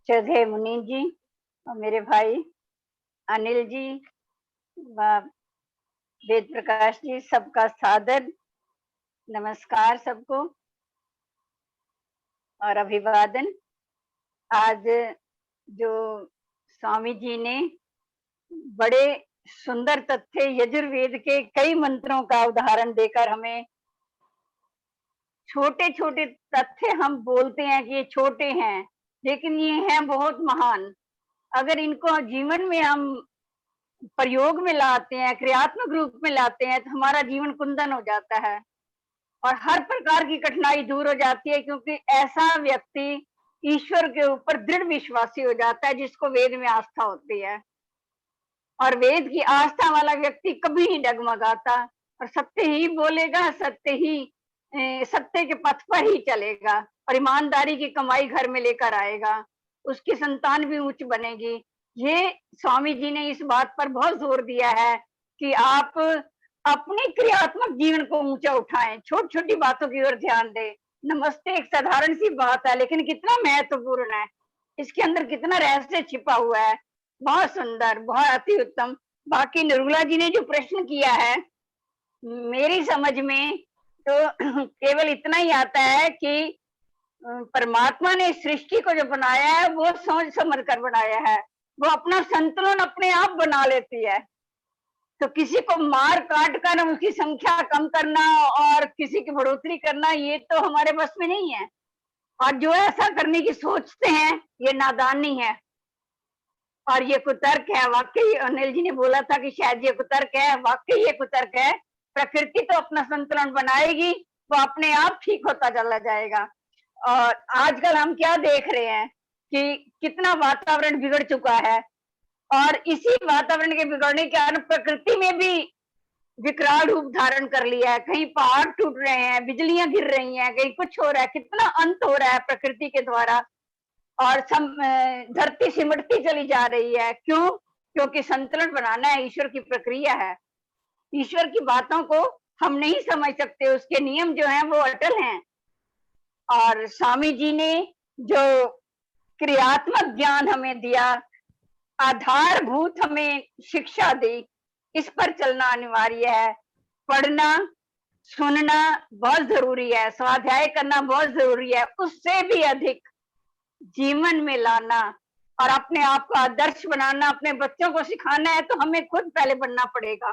Speaker 6: श्रद्धेय मुनि जी और मेरे भाई अनिल जी व वेद प्रकाश जी, सबका सादर नमस्कार सबको और अभिवादन। आज जो स्वामी जी ने बड़े सुंदर तथ्य यजुर्वेद के कई मंत्रों का उदाहरण देकर हमें, छोटे छोटे तथ्य हम बोलते हैं कि ये छोटे हैं, लेकिन ये हैं बहुत महान। अगर इनको जीवन में हम प्रयोग में लाते हैं, क्रियात्मक रूप में लाते हैं, तो हमारा जीवन कुंदन हो जाता है और हर प्रकार की कठिनाई दूर हो जाती है, क्योंकि ऐसा व्यक्ति ईश्वर के ऊपर दृढ़ विश्वासी हो जाता है जिसको वेद में आस्था होती है। और वेद की आस्था वाला व्यक्ति कभी नहीं डगमगाता और सत्य ही बोलेगा, सत्य के पथ पर ही चलेगा और ईमानदारी की कमाई घर में लेकर आएगा, उसकी संतान भी उच्च बनेगी। ये स्वामी जी ने इस बात पर बहुत जोर दिया है कि आप अपने क्रियात्मक जीवन को ऊंचा उठाएं, छोटी छोटी बातों की ओर ध्यान दें। नमस्ते एक साधारण सी बात है, लेकिन कितना महत्वपूर्ण है, इसके अंदर कितना रहस्य छिपा हुआ है। बहुत सुंदर, बहुत अति उत्तम। बाकी निर्मला जी ने जो प्रश्न किया है, मेरी समझ में तो केवल इतना ही आता है कि परमात्मा ने सृष्टि को जो बनाया है वो सोच समझ कर बनाया है, वो अपना संतुलन अपने आप बना लेती है। तो किसी को मार काट कर उसकी संख्या कम करना और किसी की बढ़ोतरी करना, ये तो हमारे बस में नहीं है। और जो ऐसा करने की सोचते हैं ये नादानी है और ये कुतर्क है। वाकई अनिल जी ने बोला था कि शायद ये कुतर्क है, वाकई ये कुतर्क है। प्रकृति तो अपना संतुलन बनाएगी, वो अपने आप ठीक होता चला जाएगा। और आजकल हम क्या देख रहे हैं कि कितना वातावरण बिगड़ चुका है और इसी वातावरण के बिगड़ने के कारण प्रकृति में भी विकराल रूप धारण कर लिया है। कहीं पहाड़ टूट रहे हैं, बिजलियां गिर रही हैं, कहीं कुछ हो रहा है, कितना अंत हो रहा है प्रकृति के द्वारा और धरती सिमटती चली जा रही है। क्यों? क्योंकि संतुलन बनाना है, ईश्वर की प्रक्रिया है। ईश्वर की बातों को हम नहीं समझ सकते, उसके नियम जो हैं वो अटल हैं। और स्वामी जी ने जो क्रियात्मक ज्ञान हमें दिया, आधारभूत हमें शिक्षा दी, इस पर चलना अनिवार्य है। पढ़ना सुनना बहुत जरूरी है, स्वाध्याय करना बहुत जरूरी है, उससे भी अधिक जीवन में लाना और अपने आप को आदर्श बनाना, अपने बच्चों को सिखाना है तो हमें खुद पहले बनना पड़ेगा,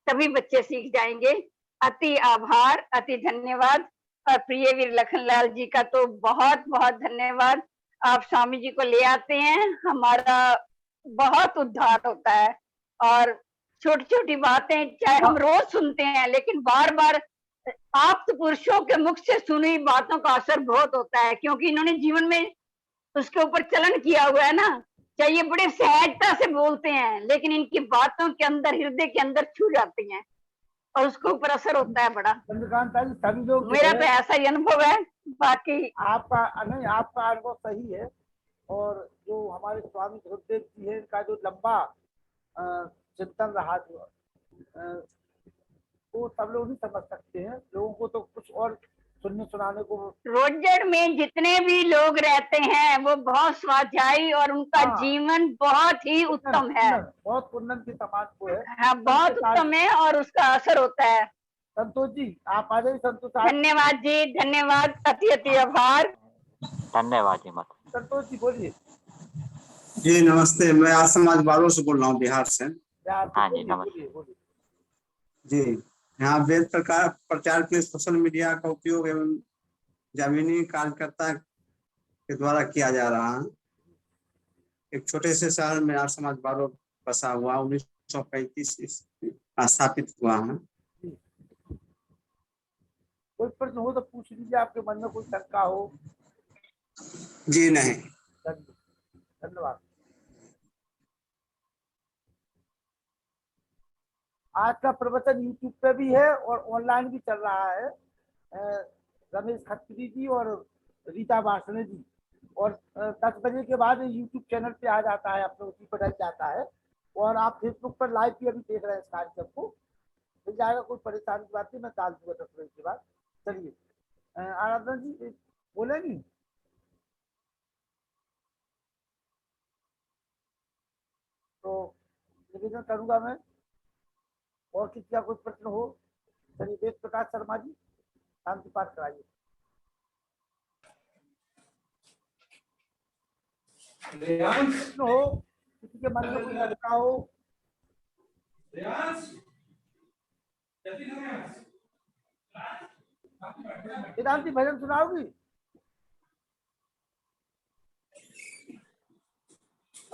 Speaker 6: तभी बच्चे सीख जाएंगे। अति आभार, अति धन्यवाद। और प्रिय वीर लखनलाल जी का तो बहुत बहुत धन्यवाद। आप स्वामी जी को ले आते हैं, हमारा बहुत उद्धार होता है। और छोटी छोटी बातें चाहे हम रोज सुनते हैं, लेकिन बार बार आप पुरुषों के मुख से सुनी बातों का असर बहुत होता है, क्योंकि इन्होंने जीवन में उसके ऊपर चलन किया हुआ है ना। चाहे ये बड़े सहजता से बोलते हैं, लेकिन इनकी बातों के अंदर, हृदय के अंदर छू जाती हैं और उसके ऊपर असर होता है बड़ा।
Speaker 1: चंद्रकांता जी सभी लोग,
Speaker 6: मेरा तो ऐसा ही अनुभव है। बाकी
Speaker 1: आपका नहीं, आपका अनुभव सही है। और जो हमारे स्वामी गुरुदेव जी है, इनका जो लंबा चिंतन रहा, जो वो सब लोग नहीं समझ सकते हैं। लोगों को तो कुछ और सुनने सुनाने को।
Speaker 6: रोजड़ में जितने भी लोग रहते हैं वो बहुत स्वाध्यायी और उनका जीवन बहुत ही उत्तम है,
Speaker 1: बहुत कुंदन की समाज को है।
Speaker 6: हाँ, बहुत उत्तम है और उसका असर होता है।
Speaker 1: संतोष जी आप आ जाइए। संतोष,
Speaker 6: धन्यवाद जी, धन्यवाद, अति अति आभार।
Speaker 2: धन्यवाद जी। मत
Speaker 1: संतोष जी बोलिए।
Speaker 7: जी नमस्ते, मैं आज समाज बालों से बोल रहा हूँ, बिहार से।
Speaker 2: हाँ जी, नमस्ते
Speaker 7: जी। यहाँ वेद प्रचार के लिए सोशल मीडिया का उपयोग एवं जमीनी कार्यकर्ता के द्वारा किया जा रहा है। एक छोटे से शहर में आज समाज बालों बसा हुआ 1935 स्थापित हुआ है।
Speaker 1: कोई प्रश्न हो तो पूछ लीजिए, आपके मन में कोई शंका हो।
Speaker 7: जी नहीं।
Speaker 1: धन्यवाद। आज का प्रवचन YouTube पे भी है और ऑनलाइन भी चल रहा है। रमेश खत्री जी और रीता वासने जी, और 10 बजे के बाद YouTube चैनल पे आ जाता है, अपने उसी पर डल जाता है। और आप फेसबुक पर लाइव भी अभी देख रहे हैं इस कार्यक्रम को, मिल जाएगा, कोई परेशानी की बात नहीं, मैं डाल दूंगा 10 बजे के बाद। चलिए आराधना जी बोलेंगी। तो निवेदन करूंगा मैं, और किसी का कोई प्रश्न हो। चलिए वेद प्रकाश शर्मा जी शांति पाठ कराइए। प्रश्न हो, किसी के मन में कोई शंका हो। वेदांती भजन सुनाओगी?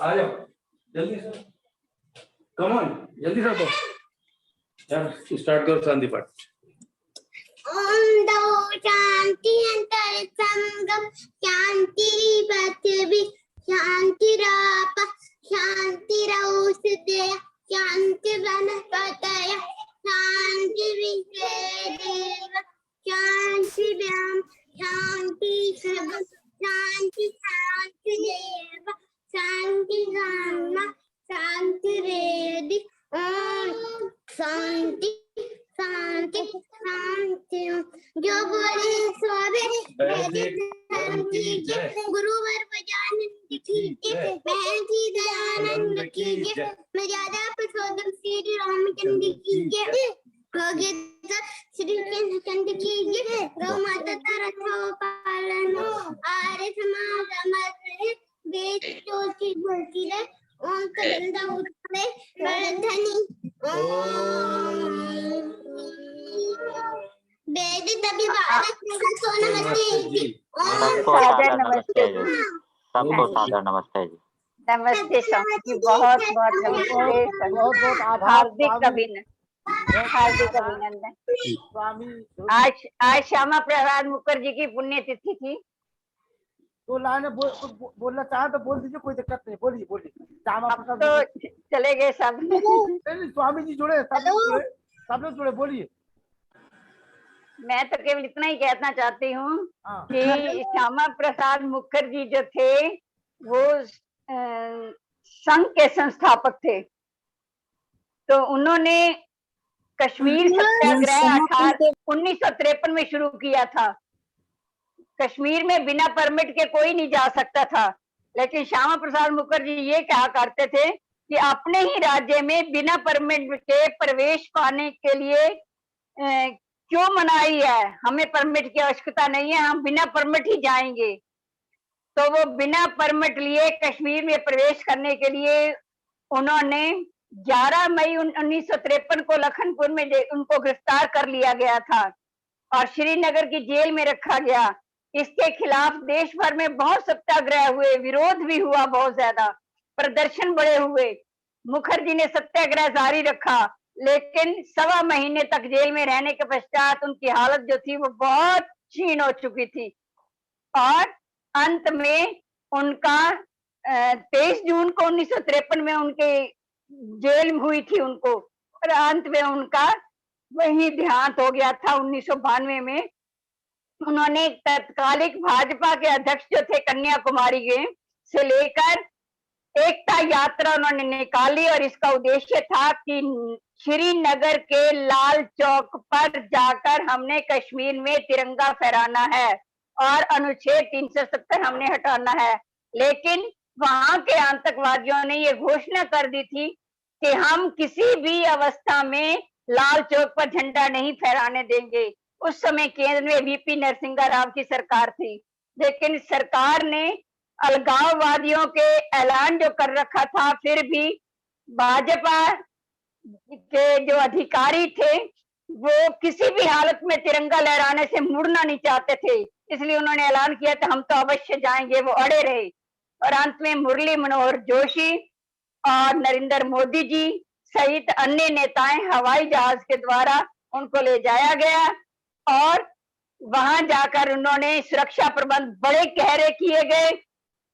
Speaker 4: आ जाओ जल्दी से, कम ऑन जल्दी से, तो स्टार्ट करो शांति पाठ।
Speaker 8: ओम दो शांति अंतर संगम शांति पृथ्वी शांति राप शांति रौषधे शांति वनस्पतय शांति विश्वेदेव शांति व्याम शांति सब शांति शांति देव शांति गाना शांति रेदि ओम शांति शांति शांति। जो बोले सोवे धर्म की जय, गुरुवर बजानंद की जय, बहन की दयानंद की जय, मर्यादा पुरुषोत्तम श्री रामचंद्र की जय, योगेश्वर श्री कृष्णचंद्र की जय, गौ माता रखो पालन आर्य समाज अमर वेद ज्योति बोलती रहे ओम कदंदा उठे बड़धनी वेद तभी सबको नमस्ते जी,
Speaker 2: सबको सादर नमस्ते जी, सबको सादर नमस्ते जी।
Speaker 6: नमस्ते स्वामी जी, बहुत बहुत नमस्ते,
Speaker 1: बहुत बहुत आभार।
Speaker 6: हार्दिक अभिनंदन, हार्दिक अभिनंदन।
Speaker 1: स्वामी
Speaker 6: आज श्यामा प्रसाद मुखर्जी की पुण्यतिथि थी।
Speaker 1: तो लाने बोलना चाहे तो बोल दीजिए, कोई दिक्कत नहीं, बोलिए बोलिए। श्यामा
Speaker 6: अब
Speaker 1: प्रसाद
Speaker 6: तो चले गए सब।
Speaker 1: नहीं, स्वामी जी जुड़े, सब लोग जुड़े, बोलिए।
Speaker 6: मैं तो केवल इतना ही कहना चाहती हूँ कि श्यामा प्रसाद मुखर्जी जो थे वो संघ के संस्थापक थे। तो उन्होंने कश्मीर सत्याग्रह 1953 में शुरू किया था। कश्मीर में बिना परमिट के कोई नहीं जा सकता था, लेकिन श्यामा प्रसाद मुखर्जी ये कहा करते थे कि अपने ही राज्य में बिना परमिट के प्रवेश पाने के लिए क्यों मनाही है, हमें परमिट की आवश्यकता नहीं है, हम बिना परमिट ही जाएंगे। तो वो बिना परमिट लिए कश्मीर में प्रवेश करने के लिए उन्होंने 11 मई 1953 को लखनपुर में उनको गिरफ्तार कर लिया गया था और श्रीनगर की जेल में रखा गया। इसके खिलाफ देश भर में बहुत सत्याग्रह हुए, विरोध भी हुआ, बहुत ज्यादा प्रदर्शन बड़े हुए। मुखर्जी ने सत्याग्रह जारी रखा, लेकिन 1.25 महीने तक जेल में रहने के पश्चात उनकी हालत जो थी वो बहुत क्षीण हो चुकी थी और अंत में उनका 23 जून को 1953 में उनके जेल हुई थी उनको, और अंत में उनका वही देहांत हो गया था 1992 में। उन्होंने तत्कालिक भाजपा के अध्यक्ष जो थे कन्याकुमारी के से लेकर एकता यात्रा उन्होंने निकाली और इसका उद्देश्य था कि श्रीनगर के लाल चौक पर जाकर हमने कश्मीर में तिरंगा फहराना है और अनुच्छेद 370 हमने हटाना है। लेकिन वहां के आतंकवादियों ने ये घोषणा कर दी थी कि हम किसी भी अवस्था में लाल चौक पर झंडा नहीं फहराने देंगे। उस समय केंद्र में वीपी नरसिंहा राव की सरकार थी, लेकिन सरकार ने अलगाववादियों के ऐलान जो कर रखा था, फिर भी भाजपा के जो अधिकारी थे वो किसी भी हालत में तिरंगा लहराने से मुड़ना नहीं चाहते थे, इसलिए उन्होंने ऐलान किया था हम तो अवश्य जाएंगे। वो अड़े रहे और अंत में मुरली मनोहर जोशी और नरेंद्र मोदी जी सहित अन्य नेताएं हवाई जहाज के द्वारा उनको ले जाया गया और वहां जाकर उन्होंने सुरक्षा प्रबंध बड़े गहरे किए गए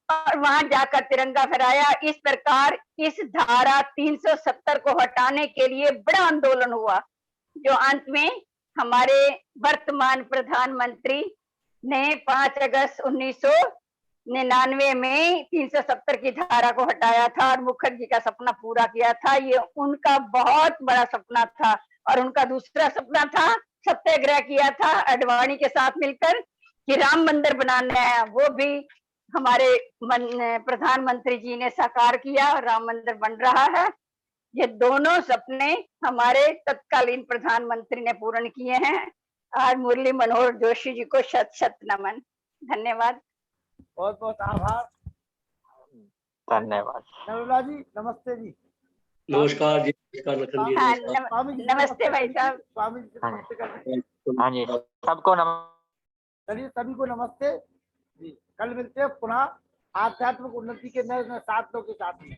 Speaker 6: और वहां जाकर तिरंगा फहराया। इस प्रकार इस धारा 370 को हटाने के लिए बड़ा आंदोलन हुआ, जो अंत में हमारे वर्तमान प्रधानमंत्री ने 5 अगस्त 1999 में 370 की धारा को हटाया था और मुखर्जी का सपना पूरा किया था। ये उनका बहुत बड़ा सपना था। और उनका दूसरा सपना था, सत्याग्रह किया था अडवाणी के साथ मिलकर कि राम मंदिर बनाना है, वो भी हमारे प्रधानमंत्री जी ने साकार किया और राम मंदिर बन रहा है। ये दोनों सपने हमारे तत्कालीन प्रधानमंत्री ने पूर्ण किए हैं। आज मुरली मनोहर जोशी जी को शत शत नमन। धन्यवाद।
Speaker 1: बहुत बहुत आभार।
Speaker 2: धन्यवाद।
Speaker 1: नरुला जी नमस्ते जी।
Speaker 5: नमस्कार जी। नमस्कार लखन जी।
Speaker 6: हाँ,
Speaker 5: नमस्कार।
Speaker 1: स्वामी जी
Speaker 6: नमस्ते भाई साहब।
Speaker 1: स्वामी जी से नमस्ते करते
Speaker 2: हाँ जी, सबको नमस्ते।
Speaker 1: चलिए सभी को नमस्ते जी। कल मिलते हैं पुनः आध्यात्मिक उन्नति के नए नए साधनों के साथ में।